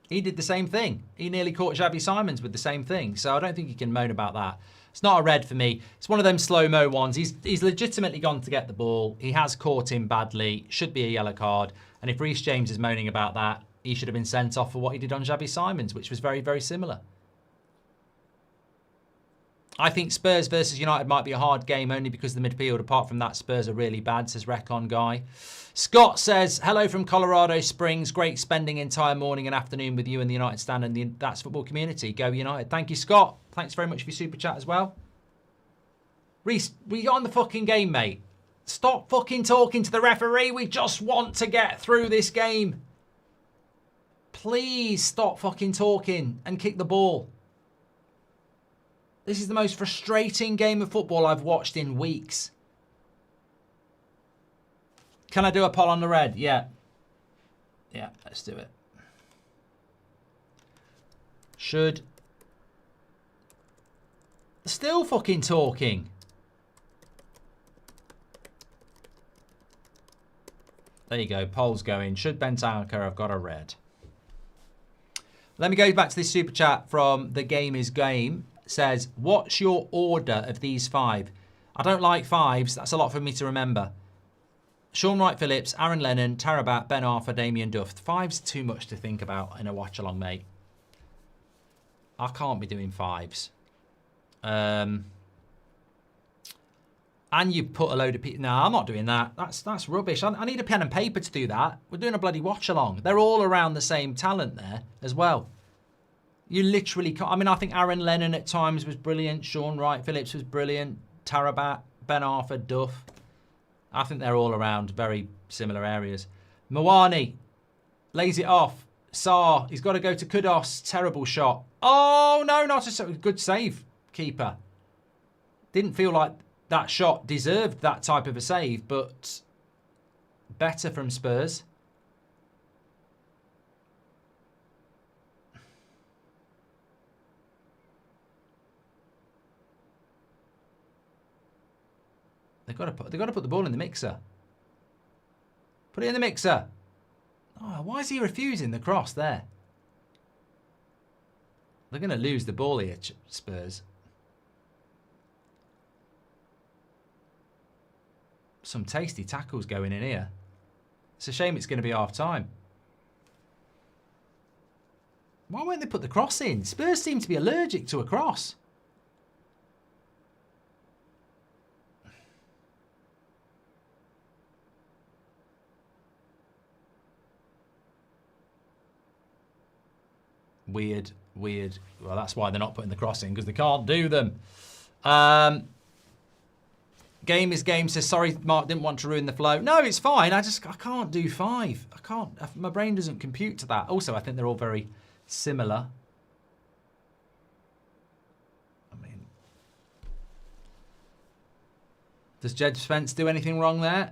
He did the same thing. He nearly caught Xavi Simons with the same thing. So I don't think he can moan about that. It's not a red for me. It's one of them slow-mo ones. He's legitimately gone to get the ball. He has caught him badly. Should be a yellow card. And if Reece James is moaning about that, he should have been sent off for what he did on Xavi Simons, which was very, very similar. I think Spurs versus United might be a hard game only because the midfield, apart from that, Spurs are really bad, says Recon Guy. Scott says, hello from Colorado Springs. Great spending entire morning and afternoon with you and the United Stand and the That's Football community. Go United. Thank you, Scott. Thanks very much for your super chat as well. Reece, we got on the fucking game, mate. Stop fucking talking to the referee. We just want to get through this game. Please stop fucking talking and kick the ball. This is the most frustrating game of football I've watched in weeks. Can I do a poll on the red? Yeah. Yeah, let's do it. Should. Still fucking talking. There you go. Poll's going. Should Bentancur have got a red? Let me go back to this super chat from The Game is Game. It says, what's your order of these 5? I don't like 5s. That's a lot for me to remember. Sean Wright-Phillips, Aaron Lennon, Tarabat, Ben Arthur, Damien Duff. 5's too much to think about in a watch-along, mate. I can't be doing 5s. And you put a load of people... No, I'm not doing that. That's rubbish. I need a pen and paper to do that. We're doing a bloody watch-along. They're all around the same talent there as well. You literally can't... I mean, I think Aaron Lennon at times was brilliant. Sean Wright-Phillips was brilliant. Tarabat, Ben Arthur, Duff. I think they're all around very similar areas. Mwani lays it off. Saar, he's got to go to Kudos. Terrible shot. Oh, no, not a good save, keeper. Didn't feel like that shot deserved that type of a save, but better from Spurs. They've got to put the ball in the mixer. Put it in the mixer. Oh, why is he refusing the cross there? They're going to lose the ball here, Spurs. Some tasty tackles going in here. It's a shame it's going to be half time. Why won't they put the cross in? Spurs seem to be allergic to a cross. Weird. Well, that's why they're not putting the cross in, because they can't do them. Game is Game says, sorry, Mark, didn't want to ruin the flow. No, it's fine. I can't do 5. I can't. My brain doesn't compute to that. Also, I think they're all very similar. I mean, does Jed Spence do anything wrong there?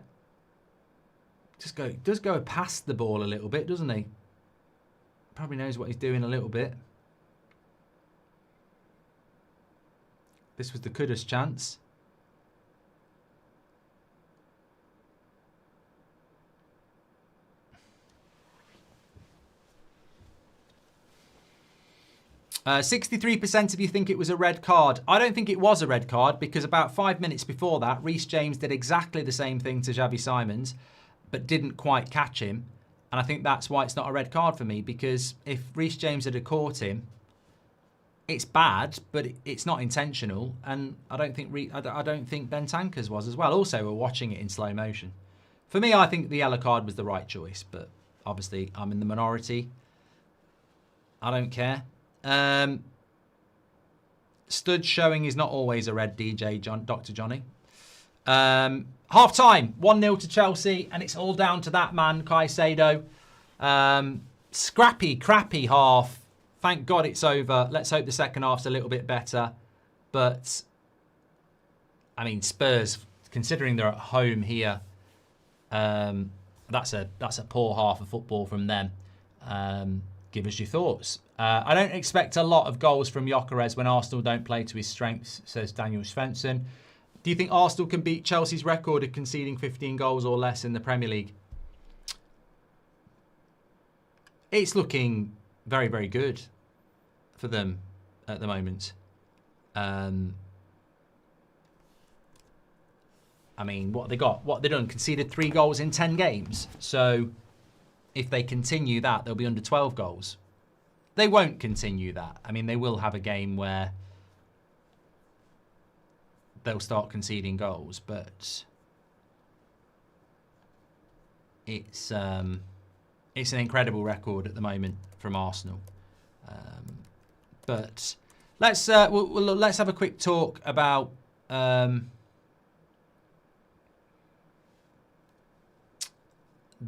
Does go past the ball a little bit, doesn't he? Probably knows what he's doing a little bit. This was the Kudus chance. Uh, 63% of you think it was a red card. I don't think it was a red card because about 5 minutes before that, Reece James did exactly the same thing to Xavi Simons, but didn't quite catch him. And I think that's why it's not a red card for me, because if Reece James had caught him, it's bad, but it's not intentional. And I don't think Bentancur's was as well. Also, we're watching it in slow motion. For me, I think the yellow card was the right choice, but obviously I'm in the minority. I don't care. Stud showing is not always a red, DJ Dr. Johnny. Half time, 1-0 to Chelsea, and it's all down to that man, Caicedo. Scrappy, crappy half. Thank God it's over. Let's hope the second half's a little bit better. But, I mean, Spurs, considering they're at home here, that's a poor half of football from them. Give us your thoughts. I don't expect a lot of goals from Gyökeres when Arsenal don't play to his strengths, says Daniel Svensson. Do you think Arsenal can beat Chelsea's record of conceding 15 goals or less in the Premier League? It's looking very, very good for them at the moment. I mean, what they got? What they done? Conceded 3 goals in 10 games. So if they continue that, they'll be under 12 goals. They won't continue that. I mean, they will have a game where they'll start conceding goals, but it's an incredible record at the moment from Arsenal. But let's have a quick talk about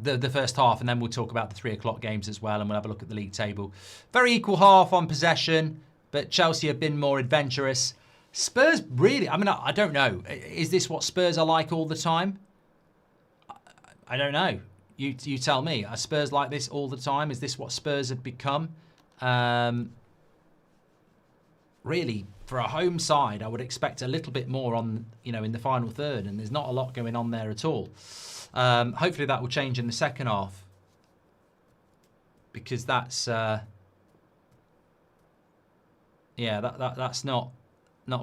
the first half, and then we'll talk about the 3 o'clock games as well, and we'll have a look at the league table. Very equal half on possession, but Chelsea have been more adventurous. Spurs really, I mean, I don't know. Is this what Spurs are like all the time? I don't know. You tell me. Are Spurs like this all the time? Is this what Spurs have become? Really, for a home side, I would expect a little bit more on, in the final third, and there's not a lot going on there at all. Hopefully that will change in the second half, because that's that's not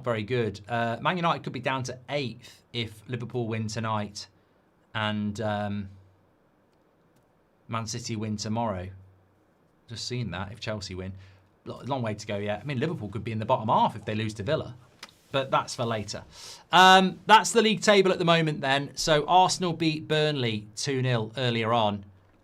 very good. Man United could be down to 8th if Liverpool win tonight and Man City win tomorrow. Just seen that, if Chelsea win. Long way to go yet. I mean, Liverpool could be in the bottom half if they lose to Villa. But that's for later. That's the league table at the moment then. So Arsenal beat Burnley 2-0 earlier on.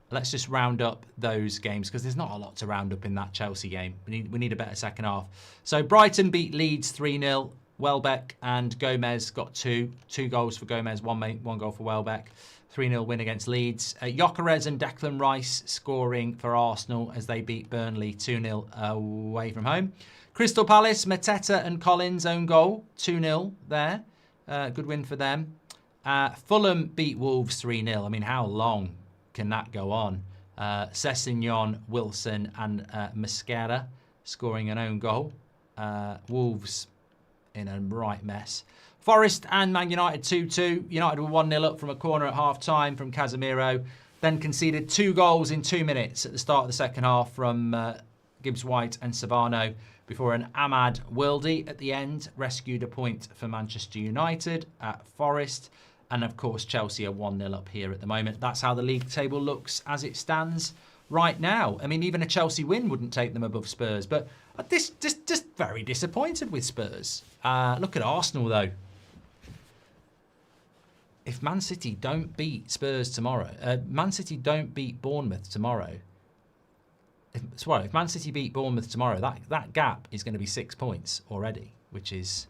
Let's just round up those games, because there's not a lot to round up in that Chelsea game. We need a better second half. So Brighton beat Leeds 3-0. Welbeck and Gomez got 2 goals for Gomez, one goal for Welbeck. 3-0 win against Leeds. Gyökeres and Declan Rice scoring for Arsenal as they beat Burnley 2-0 away from home. Crystal Palace, Mateta and Collins own goal, 2-0 there. Good win for them. Fulham beat Wolves 3-0. I mean, how long can that go on? Sessegnon, Wilson and Mosquera scoring an own goal. Wolves in a right mess. Forest and Man United 2-2. United were 1-0 up from a corner at half-time from Casemiro. Then conceded 2 goals in 2 minutes at the start of the second half from Gibbs-White and Savano, before an Ahmad Wildy at the end rescued a point for Manchester United at Forest. And of course, Chelsea are 1-0 up here at the moment. That's how the league table looks as it stands right now. I mean, even a Chelsea win wouldn't take them above Spurs. But just very disappointed with Spurs. Look at Arsenal, though. If Man City don't beat Spurs tomorrow, Man City don't beat Bournemouth tomorrow. If Man City beat Bournemouth tomorrow, that gap is going to be 6 points already, which is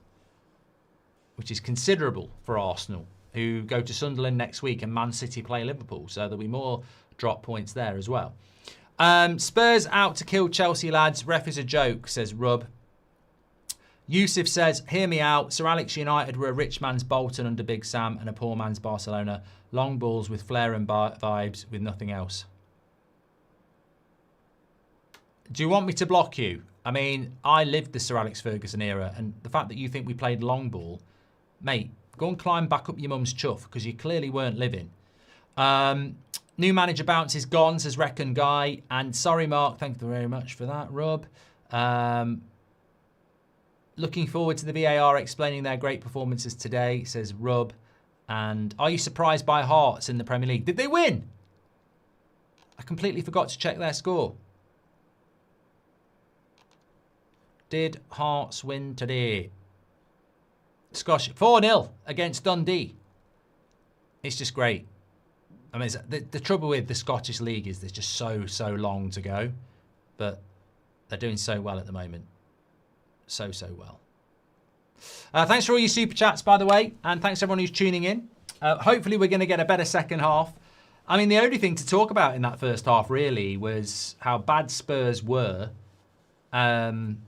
considerable for Arsenal, who go to Sunderland next week, and Man City play Liverpool. So there'll be more drop points there as well. Spurs out to kill Chelsea, lads. Ref is a joke, says Rub. Yusuf says, hear me out. Sir Alex United were a rich man's Bolton under Big Sam and a poor man's Barcelona. Long balls with flair and vibes with nothing else. Do you want me to block you? I mean, I lived the Sir Alex Ferguson era, and the fact that you think we played long ball, mate, go and climb back up your mum's chuff, because you clearly weren't living. New manager bounce is gone, says Reckon Guy. And sorry, Mark, thank you very much for that, Rob. Looking forward to the VAR explaining their great performances today, says Rub. And are you surprised by Hearts in the Premier League? Did they win? I completely forgot to check their score. Did Hearts win today? Scotch 4-0 against Dundee. It's just great. I mean, the trouble with the Scottish League is there's just so long to go. But they're doing so well at the moment. So well. Thanks for all your super chats, by the way, and thanks to everyone who's tuning in. Hopefully we're going to get a better second half. I mean, the only thing to talk about in that first half really was how bad Spurs were, and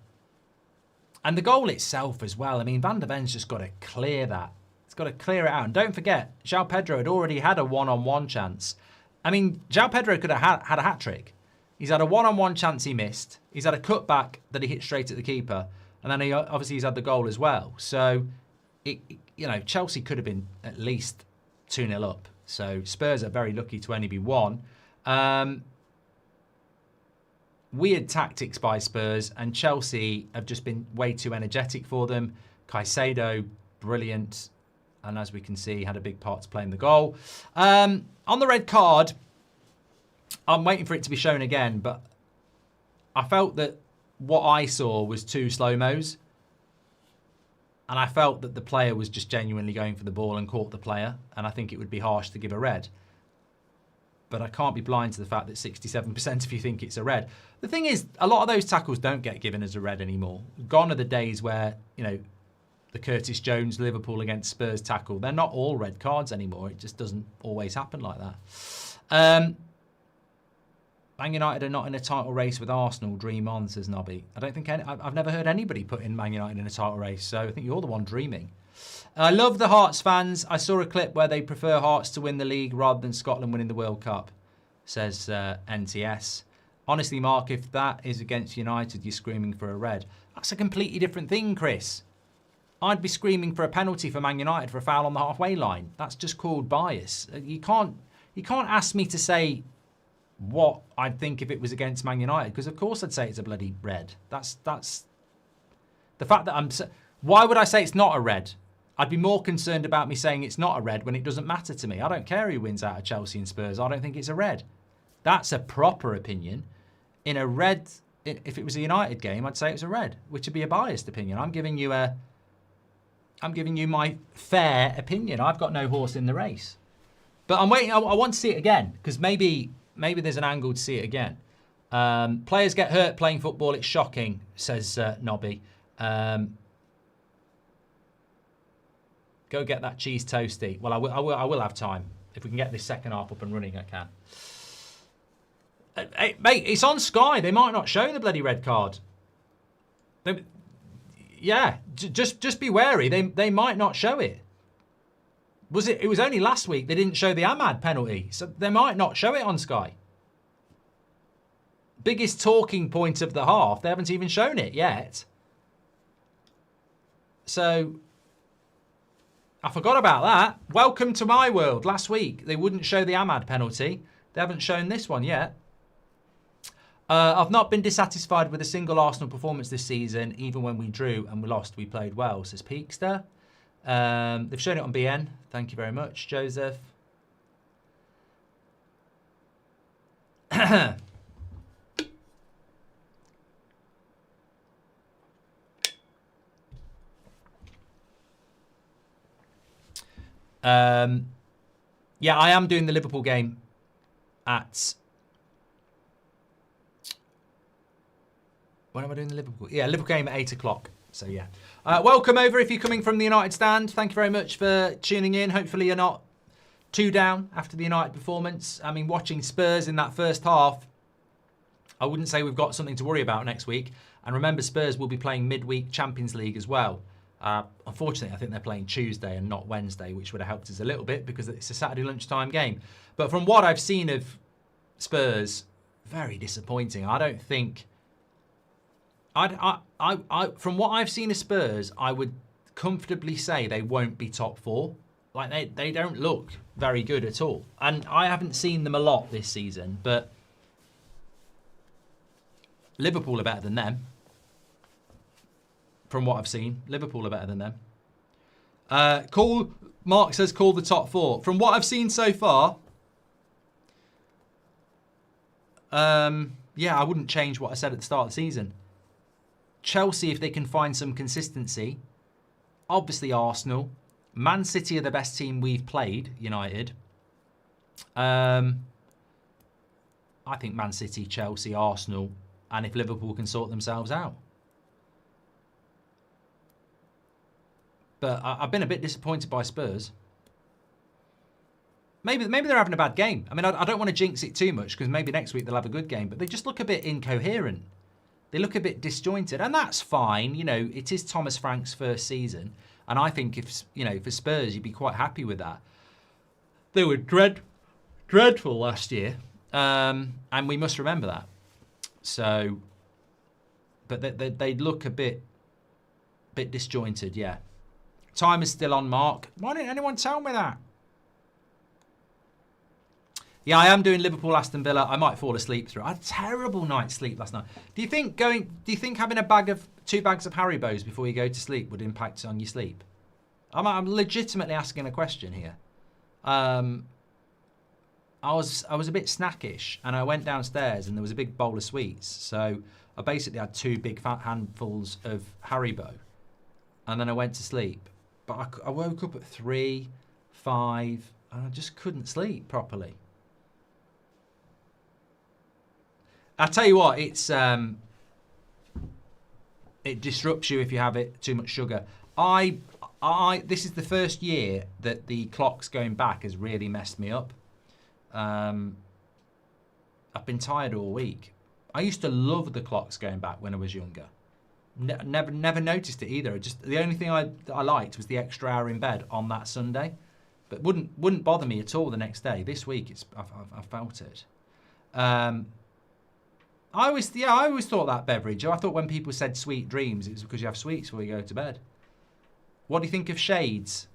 the goal itself as well. I mean, Van der Ven's just got to clear that. He's got to clear it out. And don't forget, João Pedro had already had a one-on-one chance. I mean, João Pedro could have had a hat-trick. He's had a one-on-one chance he missed. He's had a cutback that he hit straight at the keeper. And then he's had the goal as well. So, Chelsea could have been at least 2-0 up. So Spurs are very lucky to only be 1. Weird tactics by Spurs, and Chelsea have just been way too energetic for them. Caicedo, brilliant. And as we can see, had a big part to play in the goal. On the red card, I'm waiting for it to be shown again, but I felt that what I saw was 2 slow-mos. And I felt that the player was just genuinely going for the ball and caught the player. And I think it would be harsh to give a red. But I can't be blind to the fact that 67% of you think it's a red. The thing is, a lot of those tackles don't get given as a red anymore. Gone are the days where, the Curtis Jones Liverpool against Spurs tackle. They're not all red cards anymore. It just doesn't always happen like that. Man United are not in a title race with Arsenal. Dream on, says Nobby. I don't think I've never heard anybody put in Man United in a title race, so I think you're the one dreaming. I love the Hearts fans. I saw a clip where they prefer Hearts to win the league rather than Scotland winning the World Cup, says NTS. Honestly, Mark, if that is against United, you're screaming for a red. That's a completely different thing, Chris. I'd be screaming for a penalty for Man United for a foul on the halfway line. That's just called bias. You can't ask me to say what I'd think if it was against Man United, because of course I'd say it's a bloody red. That's the fact that why would I say it's not a red? I'd be more concerned about me saying it's not a red when it doesn't matter to me. I don't care who wins out of Chelsea and Spurs. I don't think it's a red. That's a proper opinion. In a red, if it was a United game, I'd say it was a red, which would be a biased opinion. I'm giving you my fair opinion. I've got no horse in the race. But I'm waiting. I want to see it again, because maybe there's an angle to see it again. Players get hurt playing football. It's shocking, says Nobby. Go get that cheese toasty. Well, I will have time. If we can get this second half up and running, I can. Hey, mate, it's on Sky. They might not show the bloody red card. Just be wary. They might not show it. It was only last week they didn't show the Ahmad penalty, so they might not show it on Sky. Biggest talking point of the half. They haven't even shown it yet. So I forgot about that. Welcome to my world. Last week they wouldn't show the Ahmad penalty. They haven't shown this one yet. I've not been dissatisfied with a single Arsenal performance this season. Even when we drew and we lost, we played well, says Peakster. They've shown it on BN. Thank you very much, Joseph. Yeah, I am doing the Liverpool game at... When am I doing the Liverpool? Yeah, Liverpool game at 8 o'clock. So, yeah. Welcome over if you're coming from the United stand. Thank you very much for tuning in. Hopefully you're not too down after the United performance. I mean, watching Spurs in that first half, I wouldn't say we've got something to worry about next week. And remember, Spurs will be playing midweek Champions League as well. Unfortunately, I think they're playing Tuesday and not Wednesday, which would have helped us a little bit because it's a Saturday lunchtime game. But from what I've seen of Spurs, very disappointing. I don't think... from what I've seen of Spurs, I would comfortably say they won't be top four. Like, they don't look very good at all. And I haven't seen them a lot this season, but Liverpool are better than them. From what I've seen, Liverpool are better than them. Mark says call the top four. From what I've seen so far, yeah, I wouldn't change what I said at the start of the season. Chelsea, if they can find some consistency. Obviously Arsenal. Man City are the best team we've played, United. I think Man City, Chelsea, Arsenal, and if Liverpool can sort themselves out. But I've been a bit disappointed by Spurs. Maybe they're having a bad game. I mean, I don't want to jinx it too much because maybe next week they'll have a good game, but they just look a bit incoherent. They look a bit disjointed, and that's fine. You know, it is Thomas Frank's first season, and I think if for Spurs, you'd be quite happy with that. They were dreadful last year, and we must remember that. So, but they look a bit disjointed, yeah. Time is still on, Mark. Why didn't anyone tell me that? Yeah, I am doing Liverpool Aston Villa. I might fall asleep through. I had a terrible night's sleep last night. Do you think having two bags of Haribos before you go to sleep would impact on your sleep? I'm legitimately asking a question here. I was a bit snackish, and I went downstairs and there was a big bowl of sweets. So I basically had two big fat handfuls of Haribo, and then I went to sleep. But I woke up at 3, 5, and I just couldn't sleep properly. I tell you what, it disrupts you if you have too much sugar. This is the first year that the clocks going back has really messed me up. I've been tired all week. I used to love the clocks going back when I was younger. Never noticed it either. Just the only thing I liked was the extra hour in bed on that Sunday, but wouldn't bother me at all the next day. This week I felt it. I always thought that, Beverage. I thought when people said sweet dreams, it was because you have sweets before you go to bed. What do you think of shades?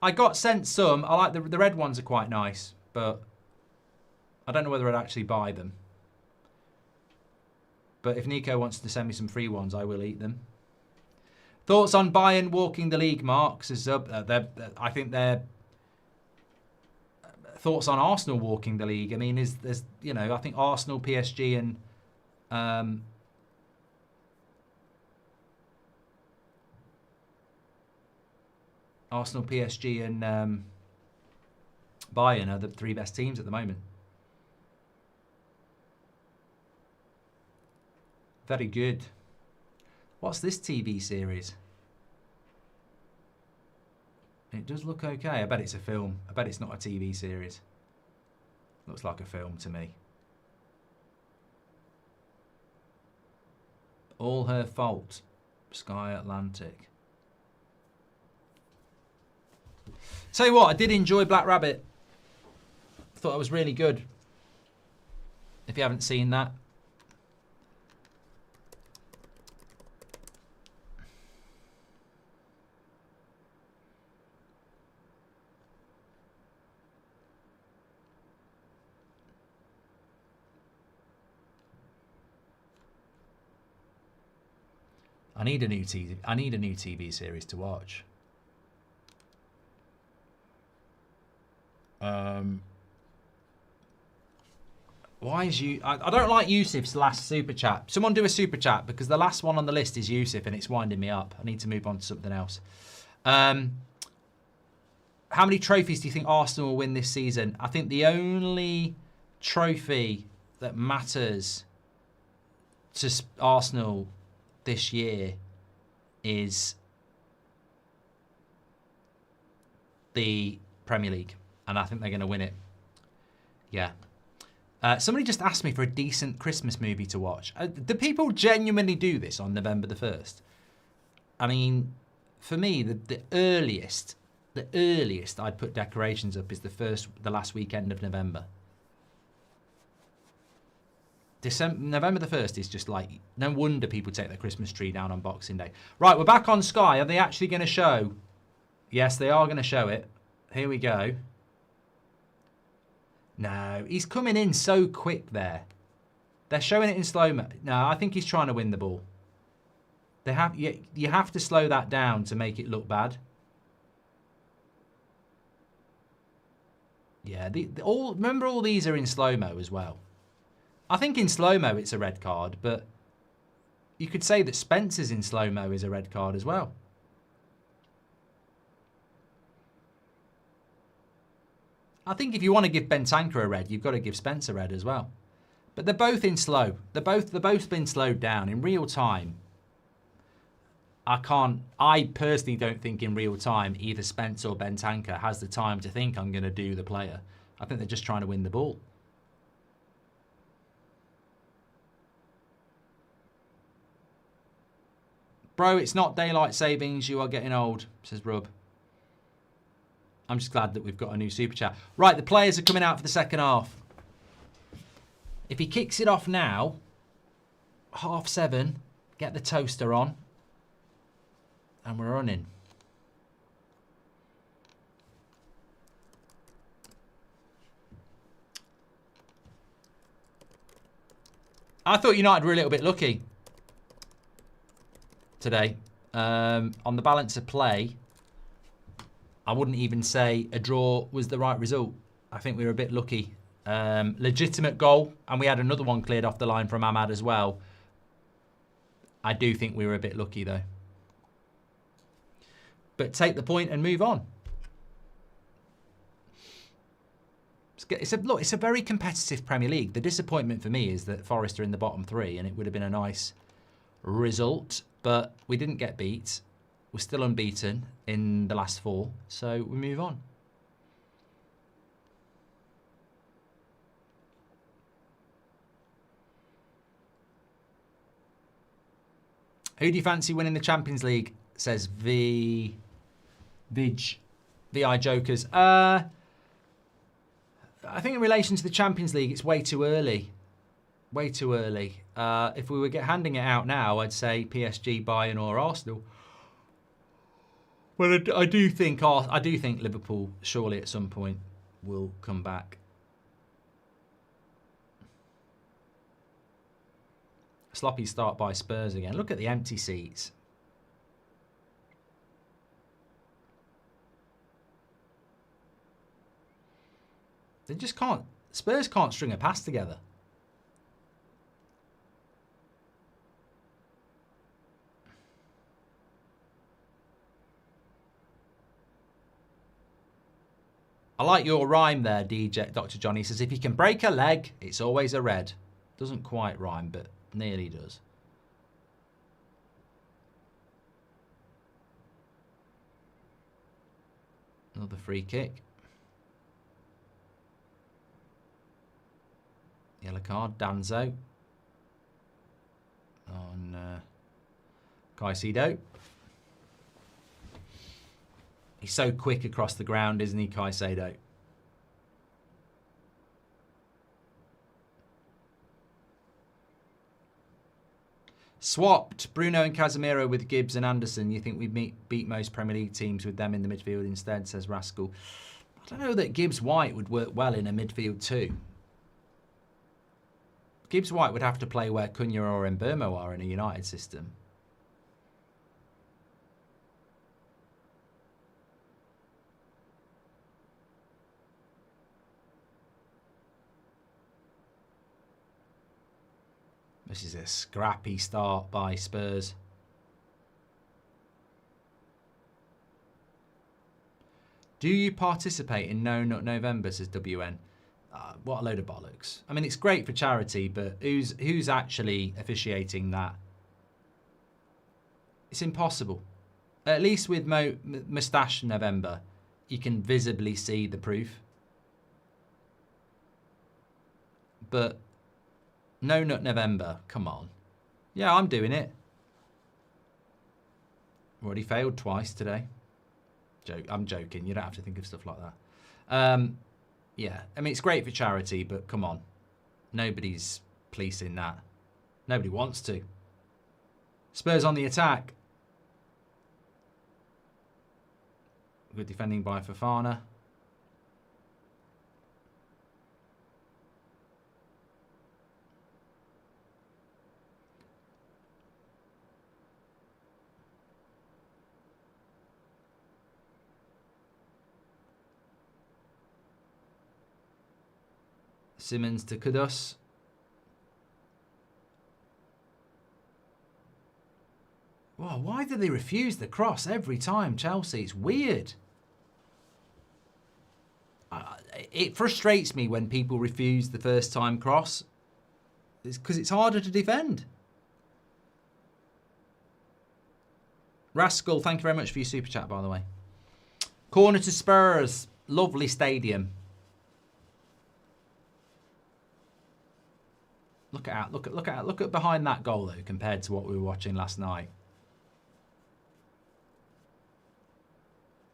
I got sent some. I like the red ones are quite nice, but I don't know whether I'd actually buy them. But if Nico wants to send me some free ones, I will eat them. Thoughts on Bayern walking the league, Marks? I think they're... Thoughts on Arsenal walking the league? I mean, I think Arsenal, PSG and... Arsenal, PSG and Bayern are the three best teams at the moment. Very good. What's this TV series? It does look okay. I bet it's a film. I bet it's not a TV series. Looks like a film to me. All Her Fault. Sky Atlantic. Tell you what, I did enjoy Black Rabbit. Thought it was really good. If you haven't seen that. I need a new TV series to watch. Why is you? I don't like Yusuf's last super chat. Someone do a super chat because the last one on the list is Yusuf and it's winding me up. I need to move on to something else. How many trophies do you think Arsenal will win this season? I think the only trophy that matters to Arsenal this year is the Premier League, and I think they're going to win it. Yeah. Somebody just asked me for a decent Christmas movie to watch. Do people genuinely do this on November the 1st? I mean, for me, the earliest I'd put decorations up is the last weekend of November. November the 1st is just like, no wonder people take their Christmas tree down on Boxing Day. Right, we're back on Sky. Are they actually going to show? Yes, they are going to show it. Here we go. No, he's coming in so quick there. They're showing it in slow-mo. No, I think he's trying to win the ball. You have to slow that down to make it look bad. Yeah, remember all these are in slow-mo as well. I think in slow-mo it's a red card, but you could say that Spencer's in slow-mo is a red card as well. I think if you want to give Bentancur a red, you've got to give Spencer red as well. But they're both in slow. They're both been slowed down in real time. I personally don't think in real time either Spencer or Bentancur has the time to think I'm going to do the player. I think they're just trying to win the ball. Bro, it's not daylight savings. You are getting old, says Rub. I'm just glad that we've got a new super chat. Right, the players are coming out for the second half. If he kicks it off now, 7:30, get the toaster on, and we're running. I thought United were a little bit lucky today. On the balance of play, I wouldn't even say a draw was the right result. I think we were a bit lucky. Legitimate goal, and we had another one cleared off the line from Ahmad as well. I do think we were a bit lucky though. But take the point and move on. It's a very competitive Premier League. The disappointment for me is that Forest are in the bottom three, and it would have been a nice result, but we didn't get beat. We're still unbeaten in the last 4, so we move on. Who do you fancy winning the Champions League? Says VI Jokers. I think in relation to the Champions League, it's way too early. Way too early. If we were handing it out now, I'd say PSG, Bayern, or Arsenal. But I do think Liverpool surely at some point will come back. Sloppy start by Spurs again. Look at the empty seats. They just can't. Spurs can't string a pass together. I like your rhyme there, DJ. Dr. Johnny says, if you can break a leg, it's always a red. Doesn't quite rhyme, but nearly does. Another free kick. Yellow card, Danzo. On Caicedo. He's so quick across the ground, isn't he, Caicedo? Swapped Bruno and Casemiro with Gibbs and Anderson. You think we'd beat most Premier League teams with them in the midfield instead, says Rascal. I don't know that Gibbs-White would work well in a midfield too. Gibbs-White would have to play where Cunha or Mbeumo are in a United system. This is a scrappy start by Spurs. Do you participate in No Nut November, says WN? What a load of bollocks. I mean, it's great for charity, but who's actually officiating that? It's impossible. At least with Moustache November, you can visibly see the proof. But No Nut November, come on. Yeah, I'm doing it. Already failed twice today. I'm joking. You don't have to think of stuff like that. Yeah, I mean, it's great for charity, but come on. Nobody's policing that. Nobody wants to. Spurs on the attack. Good defending by Fofana. Simmons to Kudus. Wow, why do they refuse the cross every time, Chelsea? It's weird. It frustrates me when people refuse the first time cross. It's because it's harder to defend. Rascal, thank you very much for your super chat, by the way. Corner to Spurs. Lovely stadium. Look at behind that goal though, compared to what we were watching last night.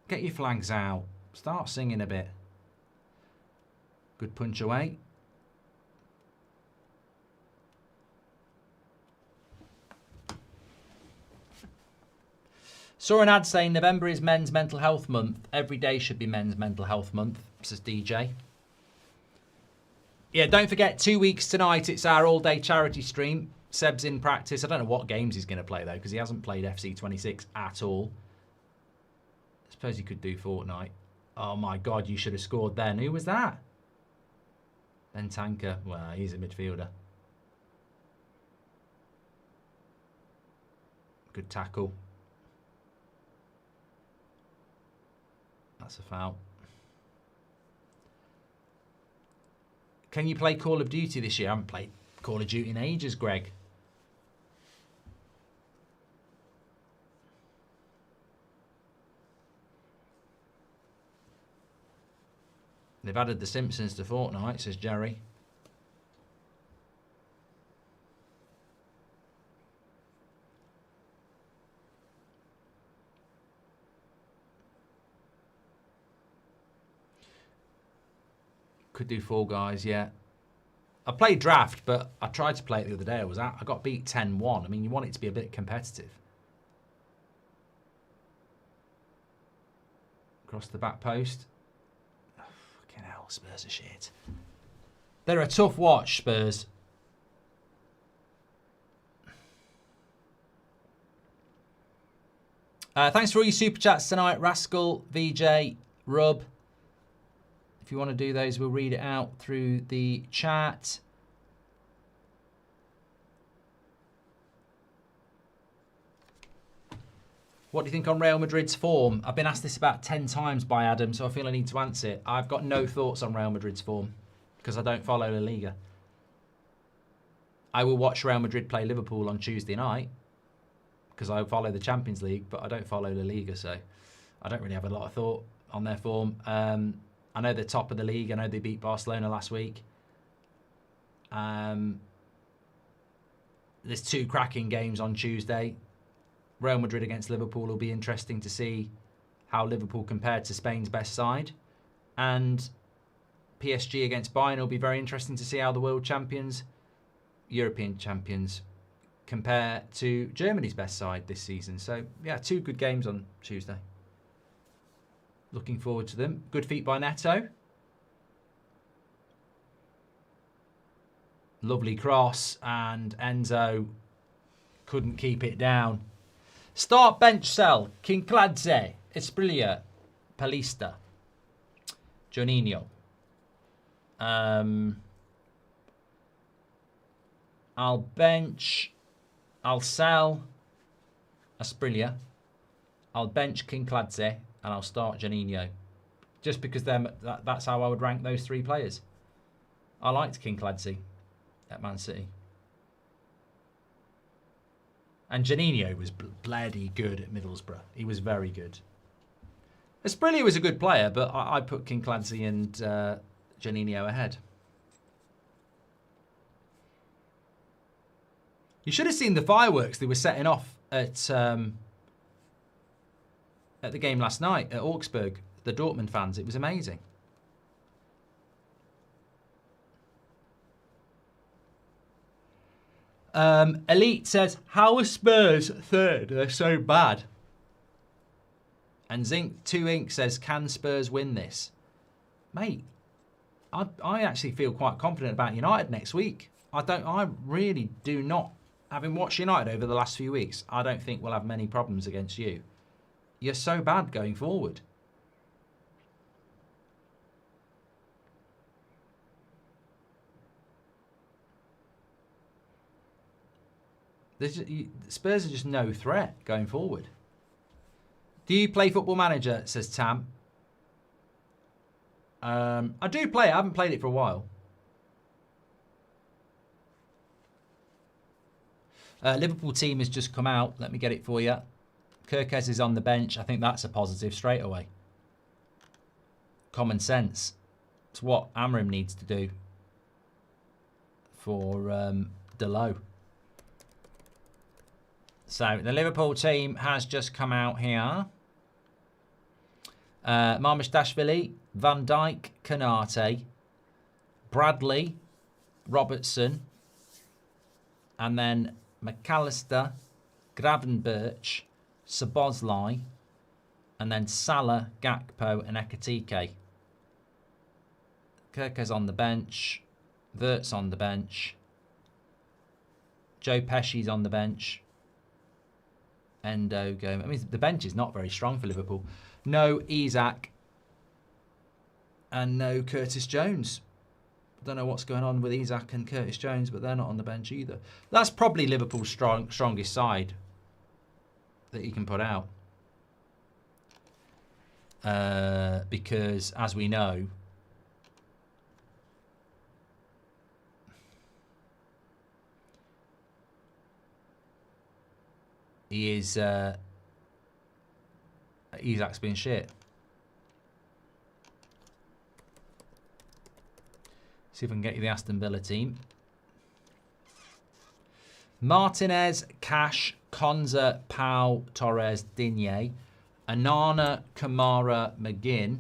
Get your flags out. Start singing a bit. Good punch away. Saw an ad saying November is Men's Mental Health Month. Every day should be Men's Mental Health Month, says DJ. Yeah, don't forget, 2 weeks tonight, it's our all-day charity stream. Seb's in practice. I don't know what games he's going to play, though, because he hasn't played FC 26 at all. I suppose he could do Fortnite. Oh, my God, you should have scored then. Who was that? Ben Tanker. Well, he's a midfielder. Good tackle. That's a foul. Can you play Call of Duty this year? I haven't played Call of Duty in ages, Greg. They've added The Simpsons to Fortnite, says Jerry. Could do Fall Guys, yeah. I played Draft, but I tried to play it the other day. I got beat 10-1. I mean, you want it to be a bit competitive. Across the back post. Oh, fucking hell, Spurs are shit. They're a tough watch, Spurs. Thanks for all your super chats tonight, Rascal, VJ, Rub. If you want to do those, we'll read it out through the chat. What do you think on Real Madrid's form? I've been asked this about 10 times by Adam, so I feel I need to answer it. I've got no thoughts on Real Madrid's form because I don't follow La Liga. I will watch Real Madrid play Liverpool on Tuesday night because I follow the Champions League, but I don't follow La Liga, so I don't really have a lot of thought on their form. I know they're top of the league. I know they beat Barcelona last week. There's 2 cracking games on Tuesday. Real Madrid against Liverpool will be interesting to see how Liverpool compared to Spain's best side. And PSG against Bayern will be very interesting to see how the world champions, European champions, compare to Germany's best side this season. So, yeah, 2 good games on Tuesday. Looking forward to them. Good feet by Neto. Lovely cross, and Enzo couldn't keep it down. Start bench sell. Kinkladze, Esprilia, Palista, Juninho. I'll bench. I'll sell Esprilia. I'll bench Kinkladze. And I'll start Juninho. Just because that's how I would rank those 3 players. I liked Kinkladze at Man City. And Juninho was bloody good at Middlesbrough. He was very good. Esprilia was a good player, but I put Kinkladze and Juninho ahead. You should have seen the fireworks they were setting off at the game last night at Augsburg, the Dortmund fans. It was amazing. Elite says, how are Spurs 3rd? They're so bad. And Zinc2Ink says, can Spurs win this? Mate, I actually feel quite confident about United next week. I really do not. Having watched United over the last few weeks, I don't think we'll have many problems against you. You're so bad going forward. Spurs are just no threat going forward. Do you play Football Manager? Says Tam. I do play it. I haven't played it for a while. Liverpool team has just come out. Let me get it for you. Kirkes is on the bench. I think that's a positive straight away. Common sense. It's what Amram needs to do for Delo. So the Liverpool team has just come out here. Marmoshdashvili, Van Dijk, Konate, Bradley, Robertson, and then McAllister, Gravenberch, Szoboszlai, and then Salah, Gakpo, and Ekitike. Kirka's on the bench. Wirtz on the bench. Joe Pesci's on the bench. Endo going. I mean, the bench is not very strong for Liverpool. No Isak. And no Curtis Jones. I don't know what's going on with Isak and Curtis Jones, but they're not on the bench either. That's probably Liverpool's strongest side that you can put out. Because, as we know, he is Isak's been shit. See if I can get you the Aston Villa team. Martinez, Cash, Konza, Pau, Torres, Digne, Anana, Kamara, McGinn,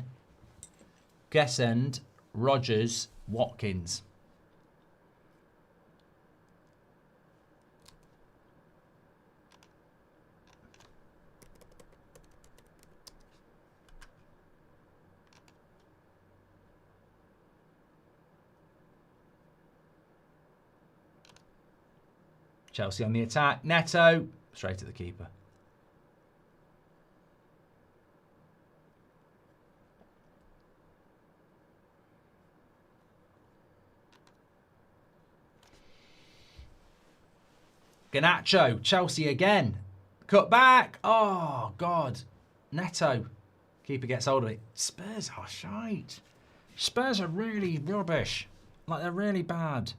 Gessend, Rodgers, Watkins. Chelsea on the attack. Neto, straight at the keeper. Garnacho, Chelsea again. Cut back. Oh, God. Neto. Keeper gets hold of it. Spurs are shite. Spurs are really rubbish. Like, they're really bad.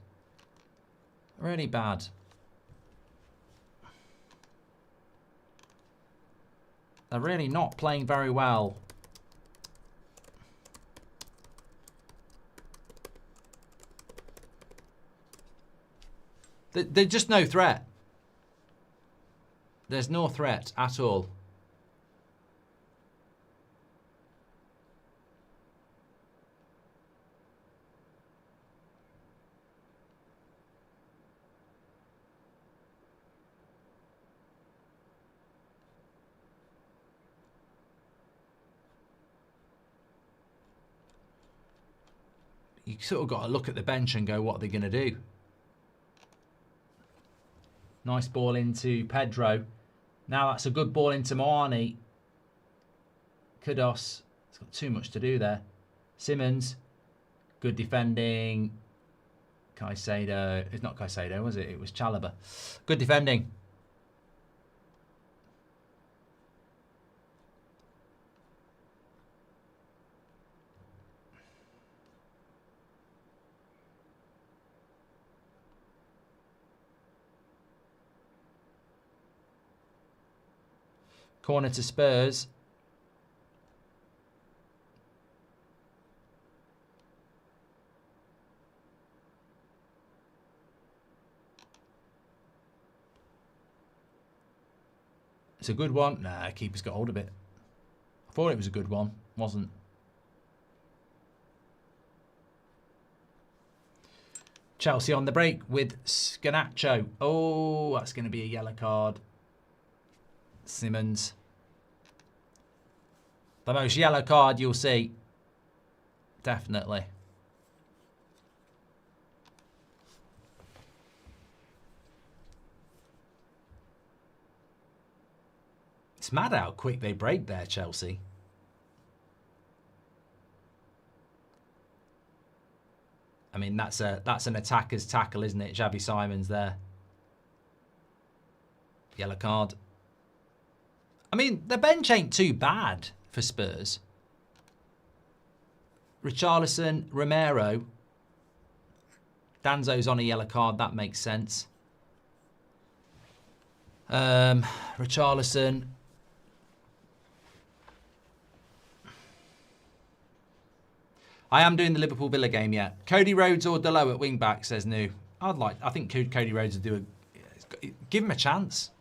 Really bad. They're really not playing very well. They're just no threat. There's no threat at all. You sort of got to look at the bench and go, what are they going to do? Nice ball into Pedro. Now that's a good ball into Moani. Kudos. It's got too much to do there. Simmons. Good defending. Caicedo. It's not Caicedo, was it? It was Chalobah. Good defending. Corner to Spurs. It's a good one. Nah, keeper's got hold of it. I thought it was a good one. Wasn't. Chelsea on the break with Garnacho. Oh, that's going to be a yellow card. Simmons. The most yellow card you'll see. Definitely. It's mad how quick they break there, Chelsea. I mean, that's an attacker's tackle, isn't it? Xavi Simons there. Yellow card. I mean, the bench ain't too bad for Spurs. Richarlison, Romero. Danzo's on a yellow card. That makes sense. Richarlison. I am doing the Liverpool Villa game yet. Cody Rhodes or Delo at wing back, says New. I think Cody Rhodes would do give him a chance.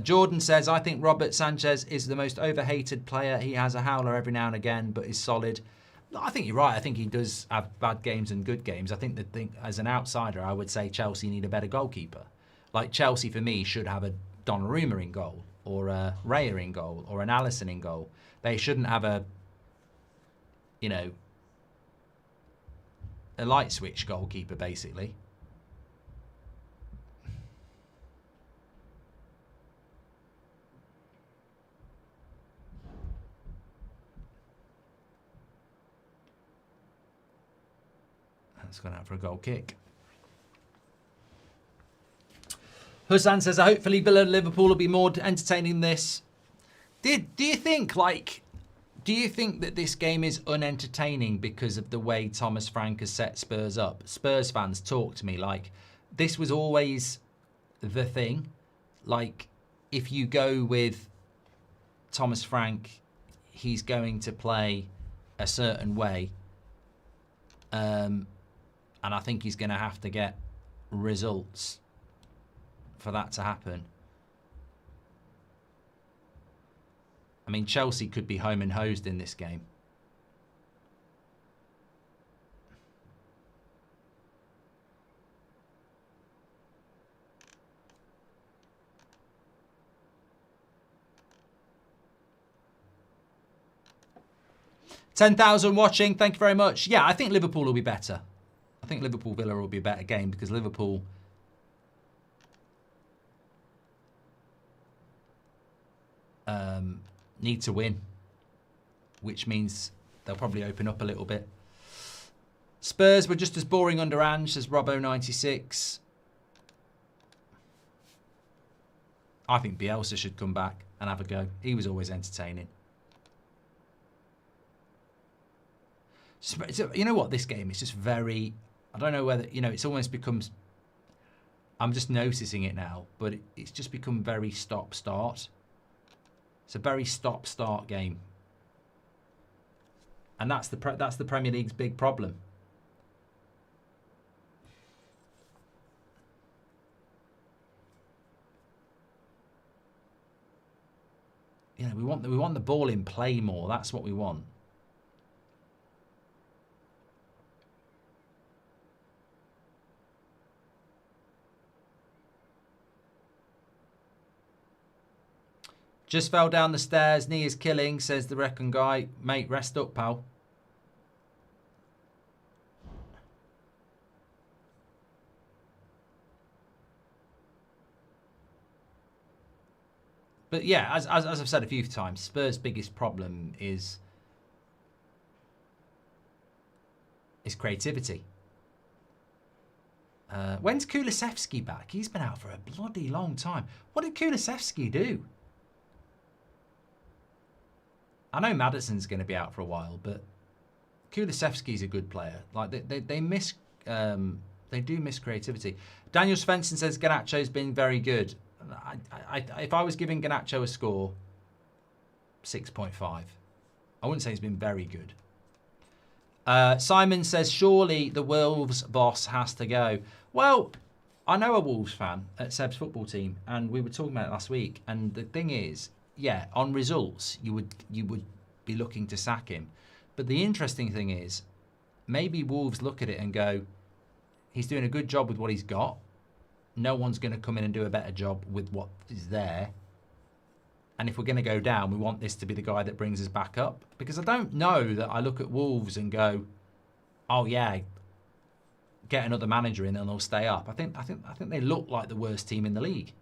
Jordan says, I think Robert Sanchez is the most overhated player. He has a howler every now and again, but is solid. I think you're right. I think he does have bad games and good games. I think as an outsider, I would say Chelsea need a better goalkeeper. Like Chelsea, for me, should have a Donnarumma in goal, or a Raya in goal, or an Alisson in goal. They shouldn't have a light switch goalkeeper, basically. That's gone out for a goal kick. Hussan says, hopefully Villa Liverpool will be more entertaining this. Do you think that this game is unentertaining because of the way Thomas Frank has set Spurs up? Spurs fans, talk to me. Like, this was always the thing. Like, if you go with Thomas Frank, he's going to play a certain way. And I think he's going to have to get results. for that to happen. I mean, Chelsea could be home and hosed in this game. $10,000 watching. Thank you very much. Yeah, I think Liverpool will be better. I think Liverpool-Villa will be a better game because Liverpool need to win, which means they'll probably open up a little bit. Spurs were just as boring under Ange, says Robbo96. I think Bielsa should come back and have a go. He was always entertaining. So, you know what? This game is just very... I don't know whether... You know, it's almost becomes... I'm just noticing it now, but it's just become very stop-start. It's a very stop-start game. And that's the Premier League's big problem. You know, we want the ball in play more. That's what we want. Just fell down the stairs. Knee is killing, says the Recon guy. Mate, rest up, pal. But yeah, as I've said a few times, Spurs' biggest problem is creativity. When's Kulusevski back? He's been out for a bloody long time. What did Kulusevski do? I know Maddison's going to be out for a while, but Kulusevski's a good player. Like they do miss creativity. Daniel Svensson says Garnacho's been very good. If I was giving Garnacho a score, 6.5. I wouldn't say he's been very good. Simon says surely the Wolves boss has to go. Well, I know a Wolves fan at Seb's football team, and we were talking about it last week. And the thing is, yeah, on results, you would be looking to sack him. But the interesting thing is, maybe Wolves look at it and go, he's doing a good job with what he's got. No one's going to come in and do a better job with what is there. And if we're going to go down, we want this to be the guy that brings us back up. Because I don't know that I look at Wolves and go, oh yeah, get another manager in and they'll stay up. I think they look like the worst team in the league.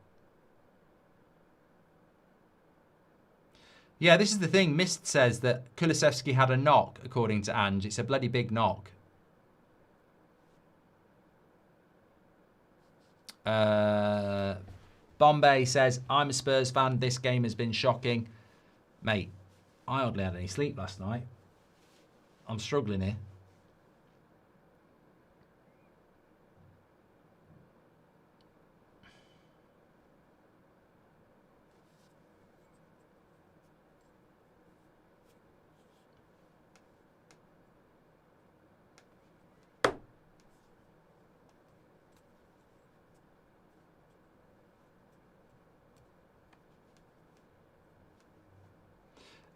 Yeah, this is the thing. Mist says that Kulusevski had a knock, according to Ange. It's a bloody big knock. Bombay says, I'm a Spurs fan. This game has been shocking. Mate, I hardly had any sleep last night. I'm struggling here.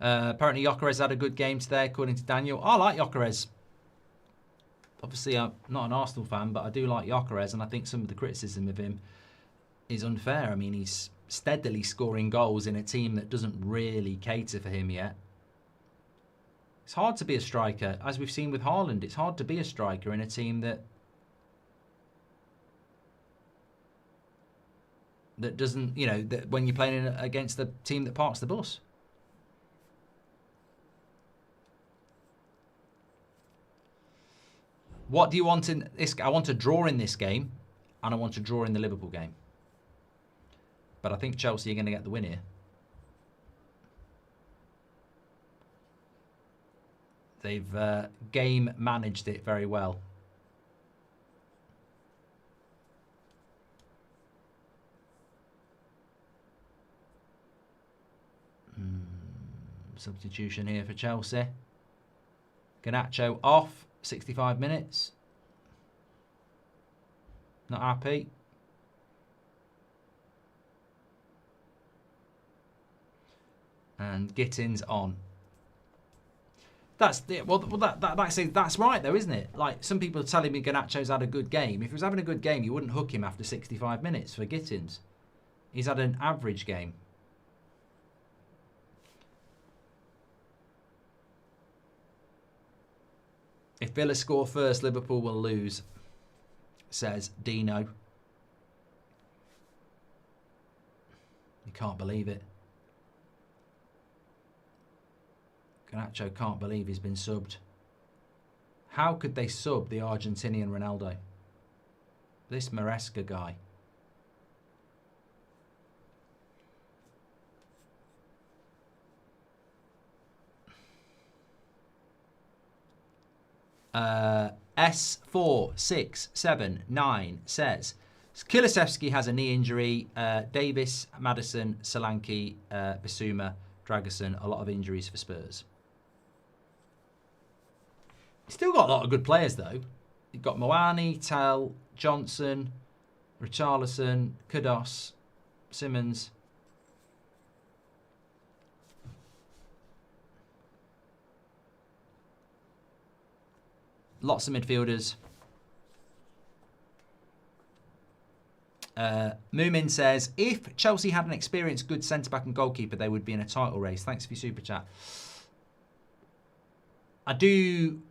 Apparently Gyökeres had a good game today, according to Daniel. I like Gyökeres. Obviously, I'm not an Arsenal fan, but I do like Gyökeres, and I think some of the criticism of him is unfair. I mean, he's steadily scoring goals in a team that doesn't really cater for him yet. It's hard to be a striker, as we've seen with Haaland. It's hard to be a striker in a team that doesn't, you know, that when you're playing against a team that parks the bus. What do you want in this? I want to draw in this game, and I want to draw in the Liverpool game. But I think Chelsea are going to get the win here. They've game managed it very well. Substitution here for Chelsea. Garnacho off. 65 minutes. Not happy. And Gittins on. That's that's right though, isn't it? Like some people are telling me Garnacho's had a good game. If he was having a good game, you wouldn't hook him after 65 minutes for Gittins. He's had an average game. If Villa score first, Liverpool will lose, says Dino. You can't believe it. Garnacho can't believe he's been subbed. How could they sub the Argentinian Ronaldo? This Maresca guy. S4679 says Kulusevski has a knee injury. Davis, Maddison, Solanke, Bissouma, Dragusin, a lot of injuries for Spurs. Still got a lot of good players though. You've got Moani, Tell, Johnson, Richarlison, Kudos, Simmons. Lots of midfielders. Moomin says, if Chelsea had an experienced good centre-back and goalkeeper, they would be in a title race. Thanks for your super chat. I do...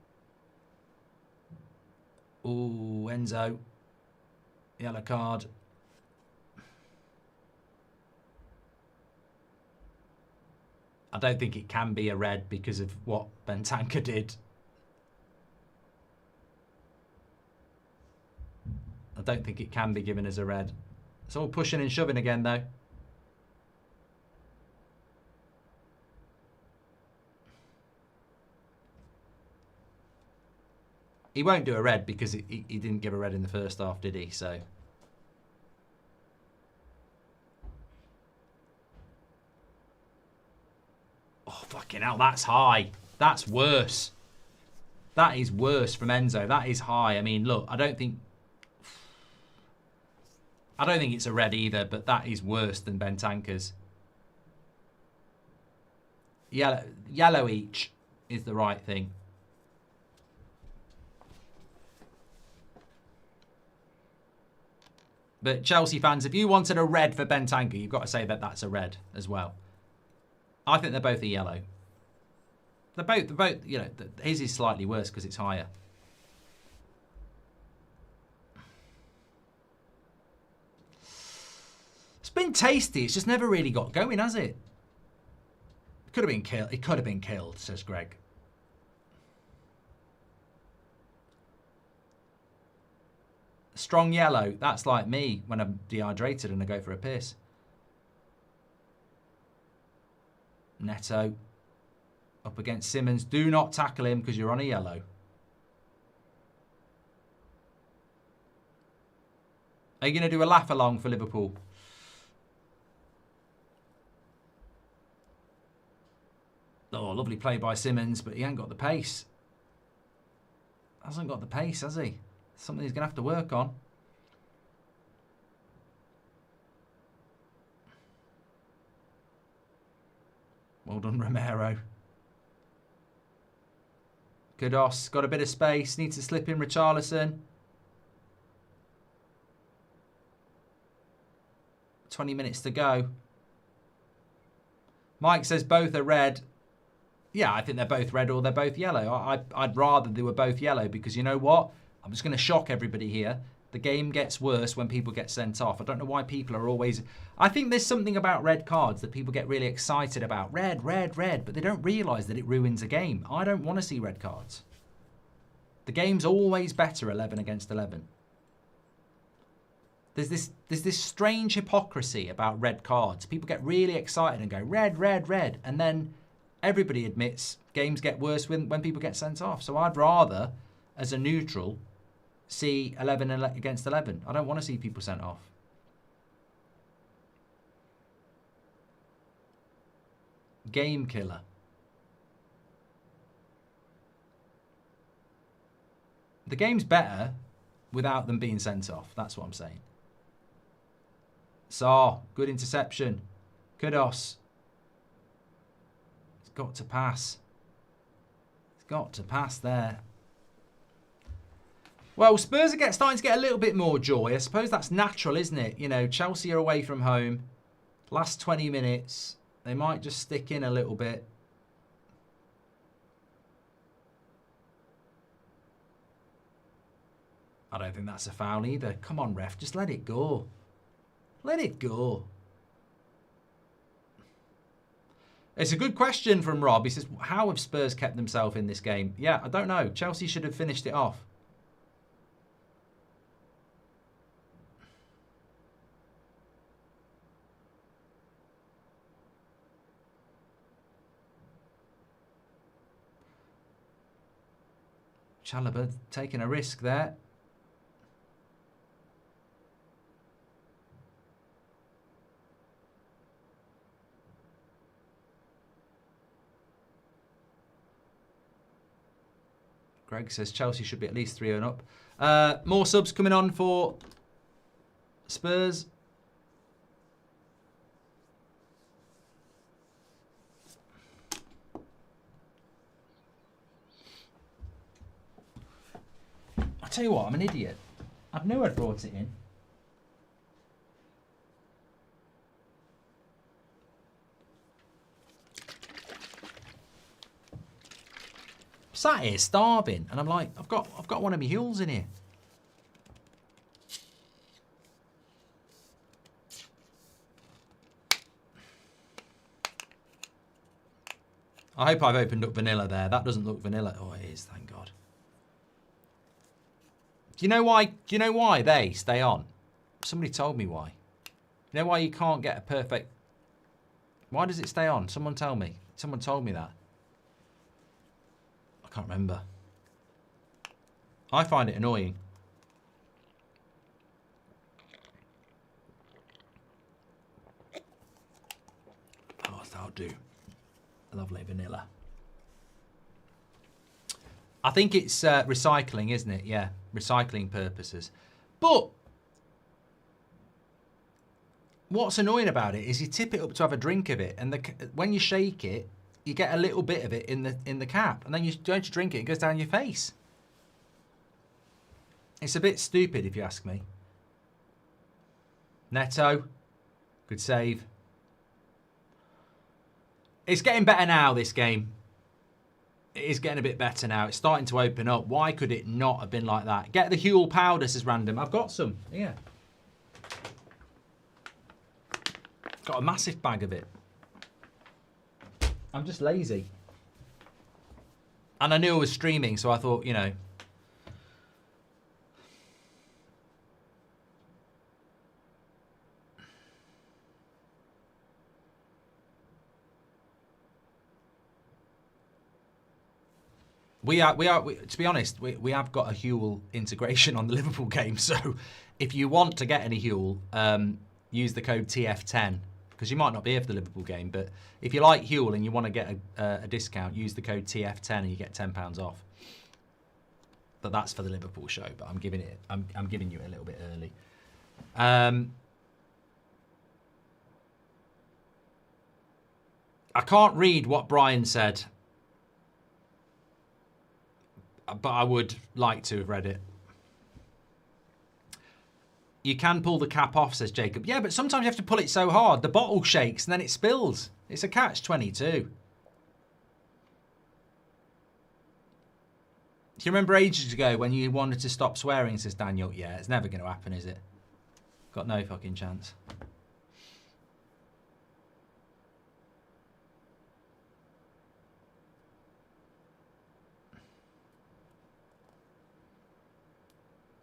Ooh, Enzo. Yellow card. I don't think it can be a red because of what Bentancur did. I don't think it can be given as a red. It's all pushing and shoving again, though. He won't do a red because he didn't give a red in the first half, did he? So. Oh, fucking hell, that's high. That's worse. That is worse from Enzo. That is high. I mean, look, I don't think it's a red either, but that is worse than Bentancur's. Yellow each is the right thing. But Chelsea fans, if you wanted a red for Bentancur, you've got to say that that's a red as well. I think they're both a yellow. They're both, you know, his is slightly worse because it's higher. It's been tasty. It's just never really got going, has it? It could have been killed. It could have been killed, says Greg. Strong yellow. That's like me when I'm dehydrated and I go for a piss. Neto up against Simmons. Do not tackle him because you're on a yellow. Are you going to do a laugh along for Liverpool? Oh, lovely play by Simmons, but he ain't got the pace. Hasn't got the pace, has he? Something he's going to have to work on. Well done, Romero. Kudos, got a bit of space. Needs to slip in Richarlison. 20 minutes to go. Mike says both are red. Yeah, I think they're both red or they're both yellow. I'd rather they were both yellow because you know what? I'm just going to shock everybody here. The game gets worse when people get sent off. I don't know why people are always... I think there's something about red cards that people get really excited about. Red, red, red. But they don't realise that it ruins a game. I don't want to see red cards. The game's always better 11 against 11. There's this strange hypocrisy about red cards. People get really excited and go, red, red, red. And then everybody admits games get worse when people get sent off. So I'd rather, as a neutral, see 11 against 11. I don't want to see people sent off. Game killer. The game's better without them being sent off. That's what I'm saying. Saar, good interception. Kudos. got to pass. It's got to pass there. Well, Spurs are starting to get a little bit more joy. I suppose that's natural, isn't it? You know, Chelsea are away from home. Last 20 minutes, they might just stick in a little bit. I don't think that's a foul either. Come on, ref, just let it go. Let it go. It's a good question from Rob. He says, how have Spurs kept themselves in this game? Yeah, I don't know. Chelsea should have finished it off. Chalobah taking a risk there. Greg says Chelsea should be at least 3-0 up. More subs coming on for Spurs. I tell you what, I'm an idiot. I knew I'd brought it in. Sat here starving, and I'm like, I've got one of my Huels in here. I hope I've opened up vanilla there. That doesn't look vanilla. Oh, it is, thank God. Do you know why? Do you know why they stay on? Somebody told me why. You know why you can't get a perfect... Why does it stay on? Someone tell me. Someone told me that. I can't remember. I find it annoying. Oh, that'll do. Lovely vanilla. I think it's recycling, isn't it? Yeah, recycling purposes. But what's annoying about it is you tip it up to have a drink of it, and when you shake it, you get a little bit of it in the cap, and then you don't drink it, it goes down your face. It's a bit stupid, if you ask me. Neto, good save. It's getting better now, this game. It is getting a bit better now. It's starting to open up. Why could it not have been like that? Get the Huel powder, says Random. I've got some. Yeah. Got a massive bag of it. I'm just lazy. And I knew I was streaming, so I thought, you know. To be honest, we have got a Huel integration on the Liverpool game. So if you want to get any Huel, use the code TF10. Because you might not be here for the Liverpool game, but if you like Huel and you want to get a discount, use the code TF10 and you get £10 off. But that's for the Liverpool show. But I'm giving you it a little bit early. I can't read what Brian said, but I would like to have read it. You can pull the cap off, says Jacob. Yeah, but sometimes you have to pull it so hard, the bottle shakes and then it spills. It's a catch-22. Do you remember ages ago when you wanted to stop swearing, says Daniel? Yeah, it's never going to happen, is it? Got no fucking chance.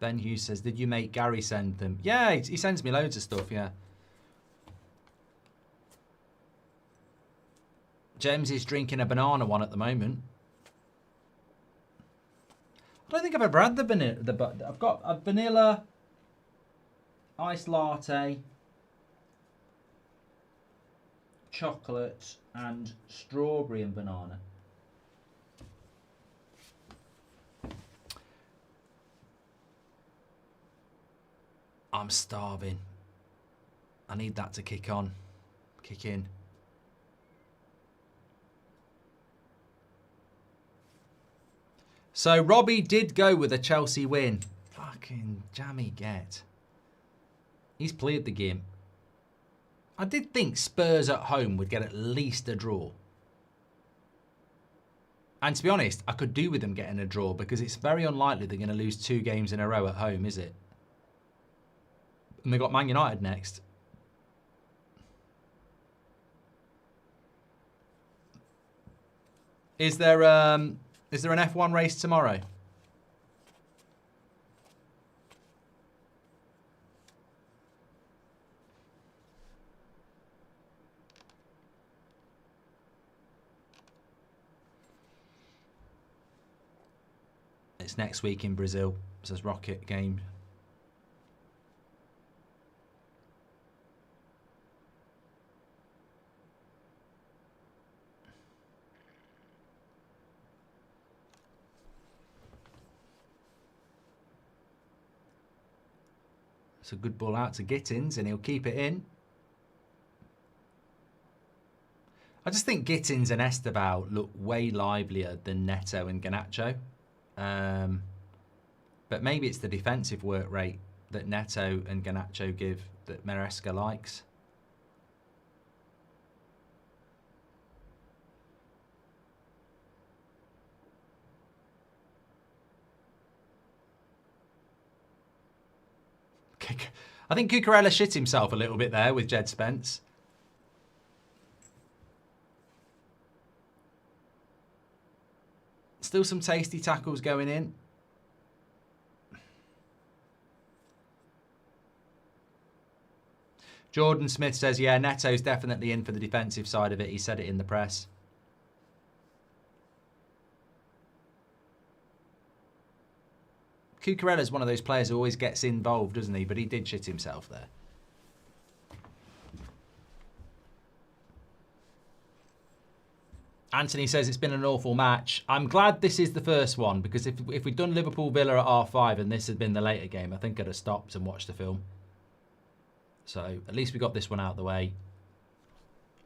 Ben Hughes says, did you make Gary send them? Yeah, he sends me loads of stuff, yeah. James is drinking a banana one at the moment. I don't think I've ever had the vanilla. I've got a vanilla iced latte, chocolate, and strawberry and banana. I'm starving. I need that to kick in. So Robbie did go with a Chelsea win. Fucking jammy get. He's played the game. I did think Spurs at home would get at least a draw. And to be honest, I could do with them getting a draw because it's very unlikely they're going to lose 2 games in a row at home, is it? And they've got Man United next. Is there an F1 race tomorrow? It's next week in Brazil. It says Rocket game. It's a good ball out to Gittins, and he'll keep it in. I just think Gittins and Esteval look way livelier than Neto and Garnacho. But maybe it's the defensive work rate that Neto and Garnacho give that Maresca likes. I think Cucurella shit himself a little bit there with Jed Spence. Still some tasty tackles going in. Jordan Smith says, yeah, Neto's definitely in for the defensive side of it. He said it in the press. Cucurella's one of those players who always gets involved, doesn't he? But he did shit himself there. Anthony says it's been an awful match. I'm glad this is the first one, because if we'd done Liverpool Villa at R5 and this had been the later game, I think I'd have stopped and watched the film. So at least we got this one out of the way.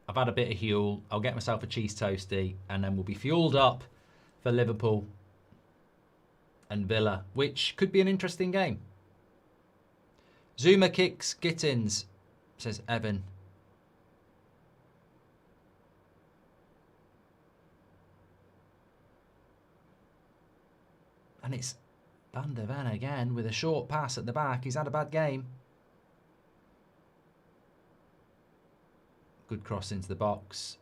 I've had a bit of Huel. I'll get myself a cheese toasty and then we'll be fueled up for Liverpool and Villa, which could be an interesting game. Zuma kicks Gittins, says Evan. And it's Van der Ven again with a short pass at the back. He's had a bad game. Good cross into the box.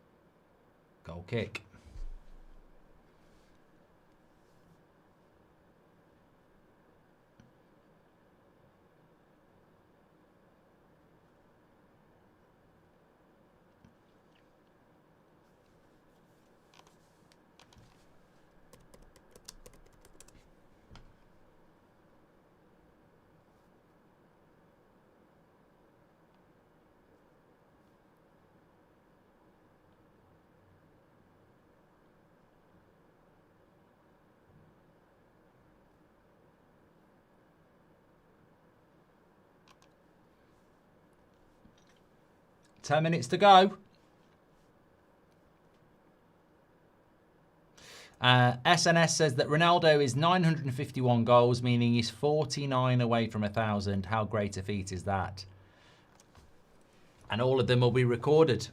Goal kick. Ten minutes to go. SNS says that Ronaldo is 951 goals, meaning he's 49 away from 1,000. How great a feat is that? And all of them will be recorded.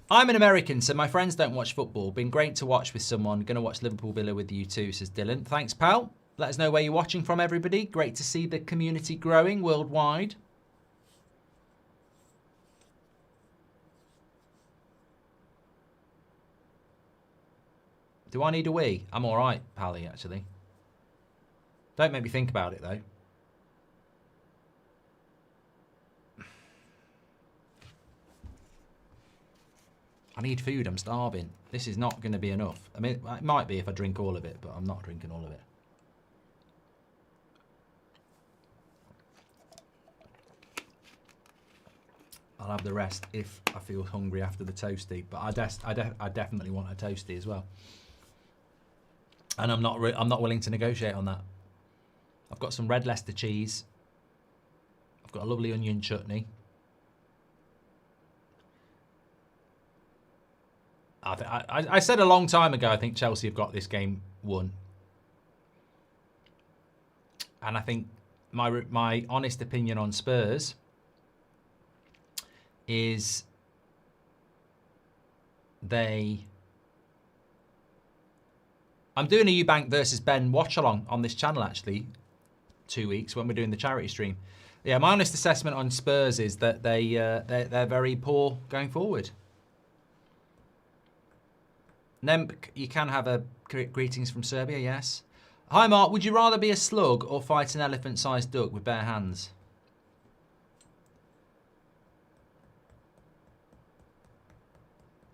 I'm an American, so my friends don't watch football. Been great to watch with someone. Going to watch Liverpool Villa with you too, says Dylan. Thanks, pal. Let us know where you're watching from, everybody. Great to see the community growing worldwide. Do I need a wee? I'm all right, Pally, actually. Don't make me think about it, though. I need food. I'm starving. This is not going to be enough. I mean, it might be if I drink all of it, but I'm not drinking all of it. I'll have the rest if I feel hungry after the toasty. But I definitely want a toasty as well. And I'm not willing to negotiate on that. I've got some red Leicester cheese. I've got a lovely onion chutney. I said a long time ago, I think Chelsea have got this game won. And I think my honest opinion on Spurs is I'm doing a Eubank versus Ben watch-along on this channel, actually, 2 weeks when we're doing the charity stream. Yeah, my honest assessment on Spurs is that they're very poor going forward. Nemp, you can have a greetings from Serbia, yes. Hi, Mark. Would you rather be a slug or fight an elephant-sized duck with bare hands?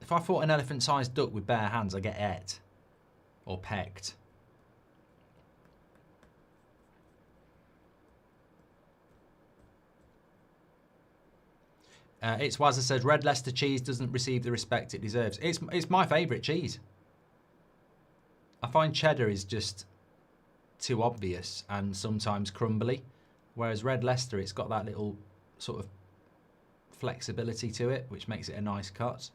If I fought an elephant-sized duck with bare hands, I get ate. Or pecked. It's Wazza says, red Leicester cheese doesn't receive the respect it deserves. It's my favourite cheese. I find cheddar is just too obvious and sometimes crumbly. Whereas red Leicester, it's got that little sort of flexibility to it, which makes it a nice cut.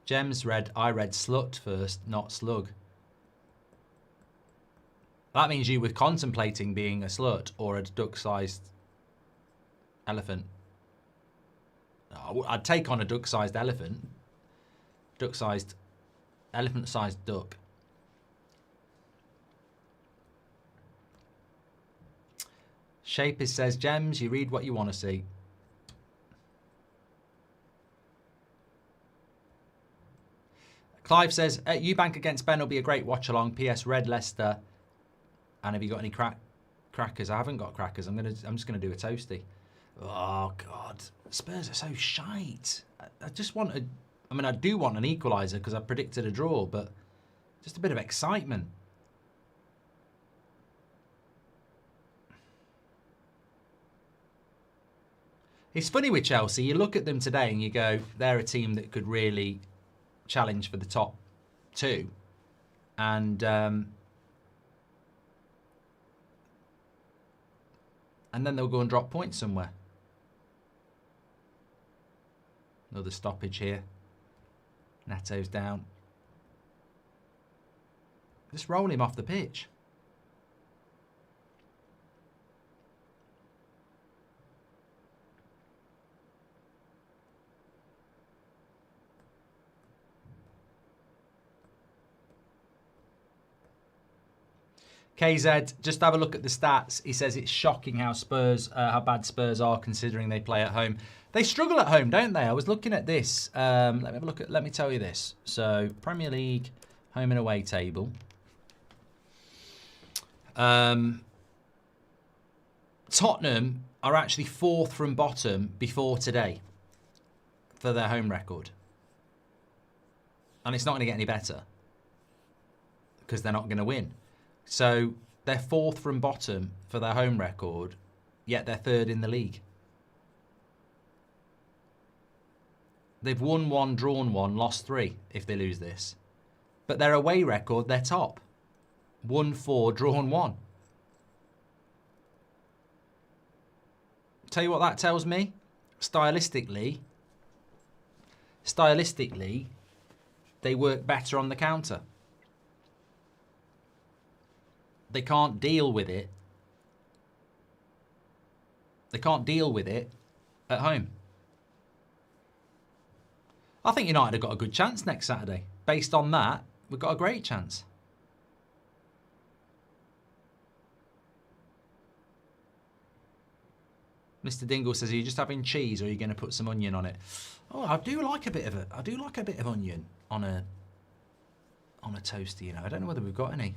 Gems read, I read slut first, not slug. That means you were contemplating being a slut or a duck-sized elephant. I'd take on a duck-sized elephant. Duck-sized, elephant-sized duck. Shapers says, Gems, you read what you want to see. Clive says, Eubank against Ben will be a great watch-along. PS, red Leicester. And have you got any crackers? I haven't got crackers. I'm just gonna do a toasty. Oh God, Spurs are so shite. I just want I do want an equaliser because I predicted a draw, but just a bit of excitement. It's funny with Chelsea. You look at them today and you go, they're a team that could really challenge for the top two, and then they'll go and drop points somewhere. Another stoppage here. Neto's down. Just roll him off the pitch. KZ, just have a look at the stats. He says it's shocking how bad Spurs are considering they play at home. They struggle at home, don't they? I was looking at this. Let me tell you this. So Premier League home and away table. Tottenham are actually 4th from bottom before today for their home record, and it's not going to get any better because they're not going to win. So they're 4th from bottom for their home record, yet they're 3rd in the league. They've won 1, drawn 1, lost 3 if they lose this. But their away record, they're top. 1, 4, drawn 1. Tell you what that tells me. Stylistically, they work better on the counter. They can't deal with it. They can't deal with it at home. I think United have got a good chance next Saturday. Based on that, we've got a great chance. Mr. Dingle says, are you just having cheese or are you going to put some onion on it? Oh, I do like a bit of onion on a toasty, you know. I don't know whether we've got any.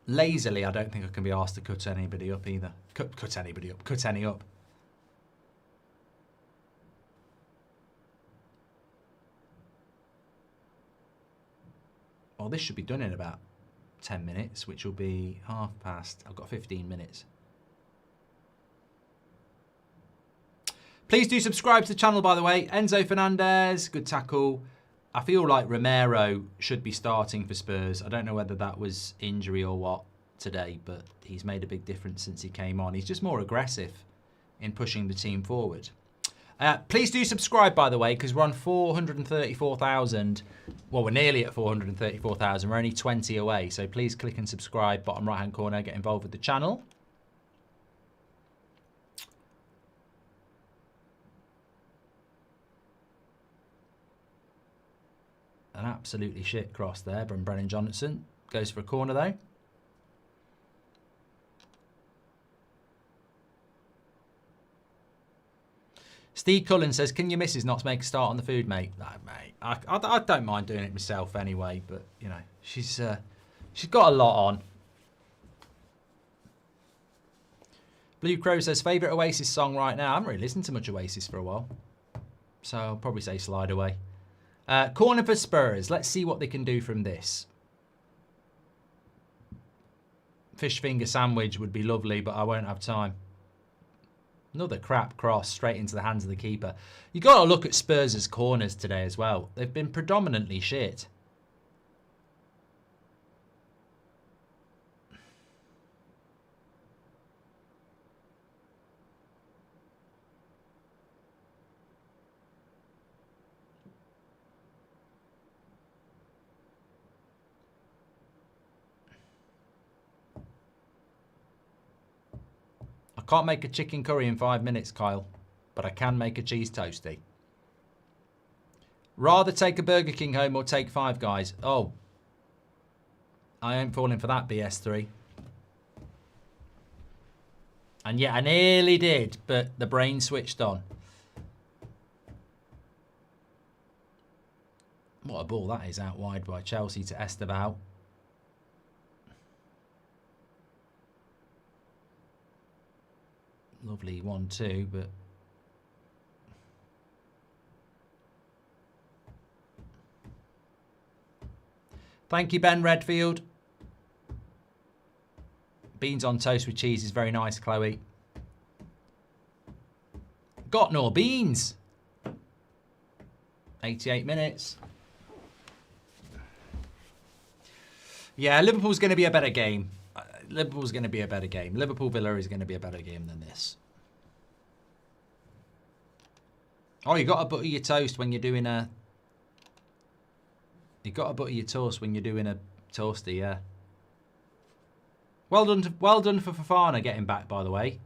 Lazily, I don't think I can be asked to cut anybody up either. Cut anybody up. Cut any up. Well, this should be done in about 10 minutes, which will be past. I've got 15 minutes. Please do subscribe to the channel, by the way. Enzo Fernandez, good tackle. I feel like Romero should be starting for Spurs. I don't know whether that was injury or what today, but he's made a big difference since he came on. He's just more aggressive. in pushing the team forward. Please do subscribe, by the way, because we're on 434,000. Well, we're nearly at 434,000. We're only 20 away. So please click and subscribe, bottom right-hand corner. Get involved with the channel. An absolutely shit cross there from Brennan Johnson. Goes for a corner, though. Steve Cullen says, can your missus not make a start on the food, mate? No, mate. I don't mind doing it myself anyway, but, you know, she's got a lot on. Blue Crow says, favourite Oasis song right now? I haven't really listened to much Oasis for a while. So I'll probably say Slide Away. Corner for Spurs. Let's see what they can do from this. Fish finger sandwich would be lovely, but I won't have time. Another crap cross straight into the hands of the keeper. You've got to look at Spurs' corners today as well. They've been predominantly shit. I can't make a chicken curry in 5 minutes, Kyle, but I can make a cheese toastie. Rather take a Burger King home or take Five Guys? Oh, I ain't falling for that BS3. And yeah, I nearly did, but the brain switched on. What a ball that is out wide by Chelsea to Esteban. Lovely 1-2, but thank you, Ben Redfield. Beans on toast with cheese is very nice, Chloe. Got no beans. 88 minutes. Yeah, Liverpool's going to be a better game. Liverpool's going to be a better game. Liverpool-Villa is going to be a better game than this. Oh, you got to butter your toast when you're doing a... You got to butter your toast when you're doing a toasty, yeah. Well done for Fofana getting back, by the way.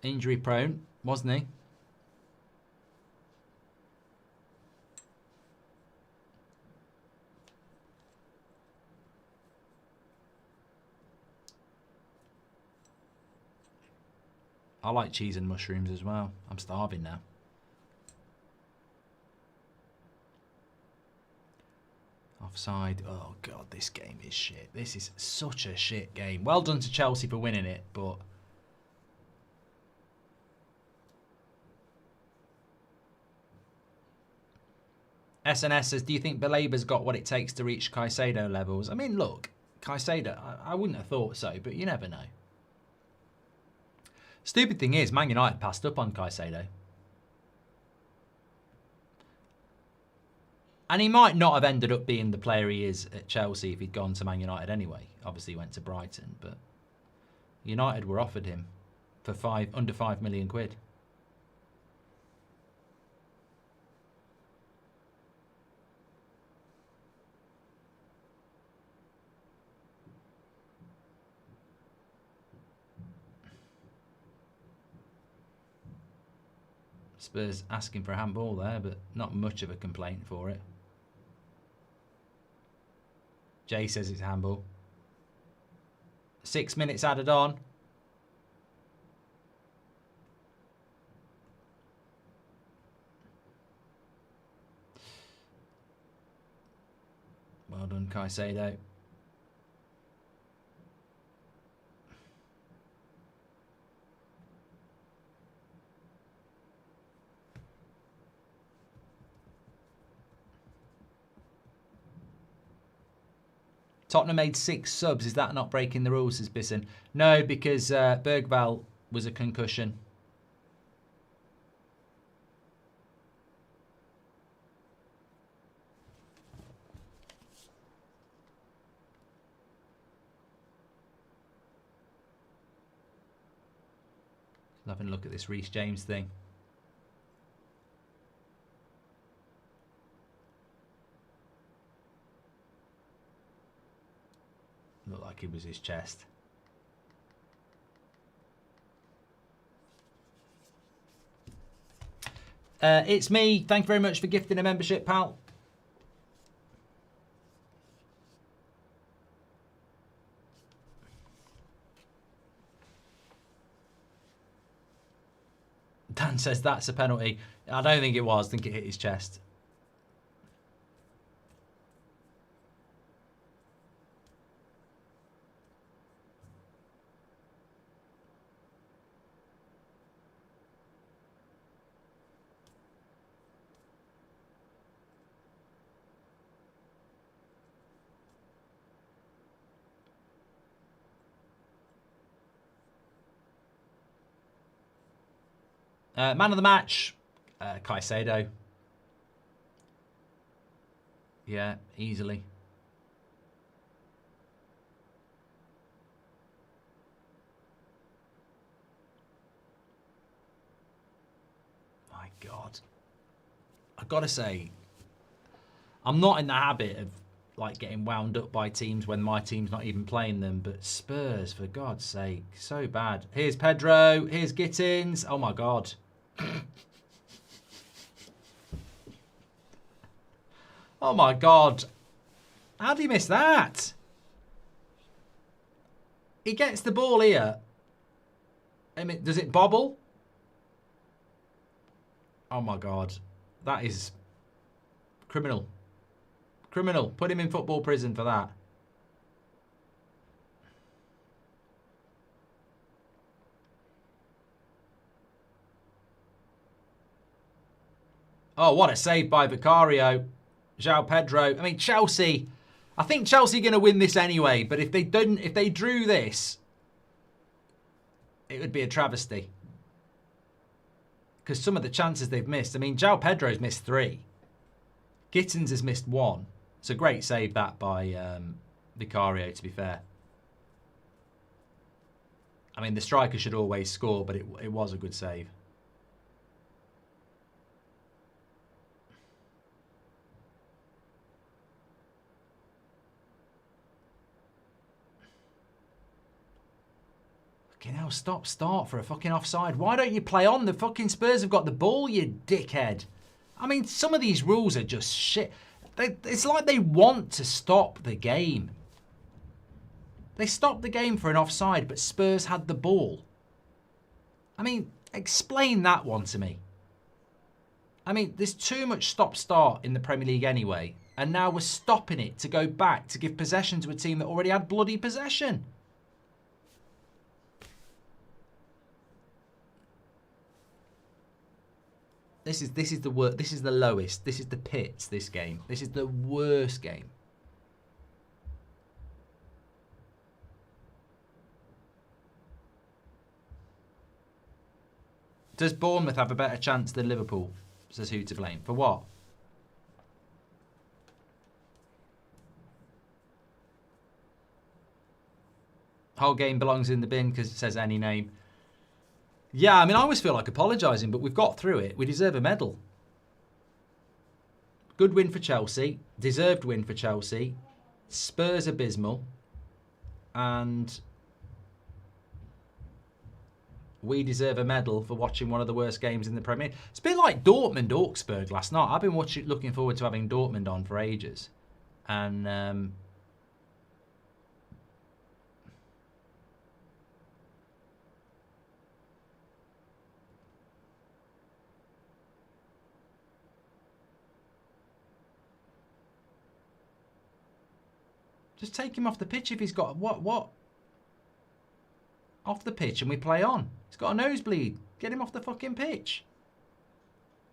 Injury prone, wasn't he? I like cheese and mushrooms as well. I'm starving now. Offside. Oh, God, this game is shit. This is such a shit game. Well done to Chelsea for winning it, but... SNS says, do you think Balaba's got what it takes to reach Caicedo levels? I mean, look, Caicedo, I wouldn't have thought so, but you never know. Stupid thing is, Man United passed up on Caicedo. And he might not have ended up being the player he is at Chelsea if he'd gone to Man United anyway. Obviously, he went to Brighton, but United were offered him for under 5 million quid. Spurs asking for a handball there, but not much of a complaint for it. Jay says it's handball. 6 minutes added on. Well done, Caicedo. Tottenham made 6 subs. Is that not breaking the rules, says Bisson? No, because Bergvall was a concussion. Having a look at this Reece James thing. Looked like it was his chest. It's me. Thank you very much for gifting a membership, pal. Dan says that's a penalty. I don't think it was. I think it hit his chest. Man of the match, Caicedo. Yeah, easily. My God. I've got to say, I'm not in the habit of like getting wound up by teams when my team's not even playing them, but Spurs, for God's sake, so bad. Here's Pedro, here's Gittins. Oh my God. Oh my God. How do you miss that? He gets the ball here. I mean, does it bobble? Oh my God. That is criminal. Criminal. Put him in football prison for that. Oh, what a save by Vicario. João Pedro. I mean, Chelsea. I think Chelsea are going to win this anyway. But if they didn't, if they drew this, it would be a travesty. Because some of the chances they've missed. I mean, João Pedro's missed 3. Gittins has missed 1. It's a great save that by Vicario, to be fair. I mean, the striker should always score, but it was a good save. Fucking hell, start for a fucking offside. Why don't you play on? The fucking Spurs have got the ball, you dickhead. I mean, some of these rules are just shit. It's like they want to stop the game. They stopped the game for an offside, but Spurs had the ball. I mean, explain that one to me. I mean, there's too much stop-start in the Premier League anyway, and now we're stopping it to go back to give possession to a team that already had bloody possession. This is the worst. This is the lowest. This is the pits. This game. This is the worst game. Does Bournemouth have a better chance than Liverpool? Says who to blame for what? Whole game belongs in the bin because it says any name. Yeah, I mean, I always feel like apologising, but we've got through it. We deserve a medal. Good win for Chelsea. Deserved win for Chelsea. Spurs abysmal. And we deserve a medal for watching one of the worst games in the Premier League. It's a bit like Dortmund-Augsburg last night. I've been looking forward to having Dortmund on for ages. And just take him off the pitch if he's got... What? Off the pitch and we play on. He's got a nosebleed. Get him off the fucking pitch.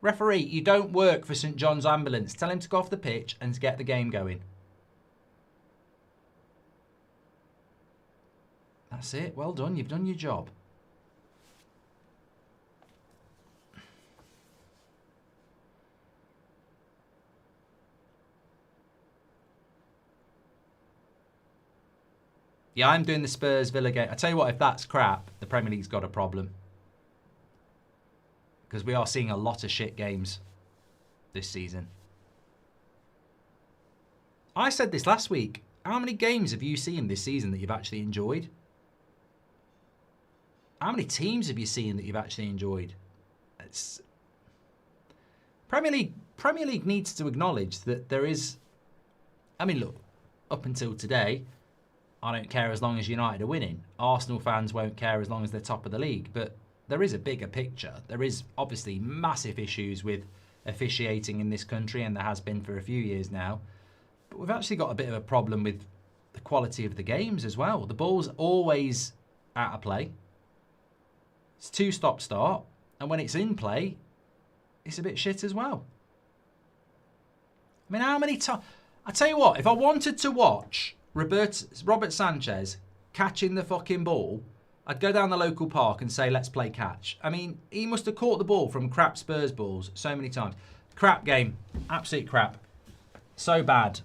Referee, you don't work for St John's Ambulance. Tell him to go off the pitch and to get the game going. That's it. Well done. You've done your job. Yeah, I'm doing the Spurs Villa game. I tell you what, if that's crap, the Premier League's got a problem. Because we are seeing a lot of shit games this season. I said this last week. How many games have you seen this season that you've actually enjoyed? How many teams have you seen that you've actually enjoyed? It's... Premier League needs to acknowledge that there is... I mean, look, up until today, I don't care as long as United are winning. Arsenal fans won't care as long as they're top of the league. But there is a bigger picture. There is obviously massive issues with officiating in this country, and there has been for a few years now. But we've actually got a bit of a problem with the quality of the games as well. The ball's always out of play. It's 2 stop-start. And when it's in play, it's a bit shit as well. I mean, how many times... I tell you what, if I wanted to watch Robert Sanchez catching the fucking ball, I'd go down the local park and say, let's play catch. I mean, he must have caught the ball from crap Spurs balls so many times. Crap game. Absolute crap. So bad.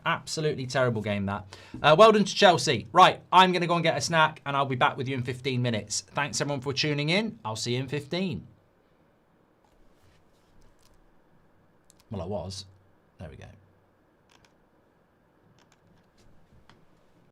Absolutely terrible game, that. Well done to Chelsea. Right, I'm going to go and get a snack, and I'll be back with you in 15 minutes. Thanks, everyone, for tuning in. I'll see you in 15. Well, I was. There we go.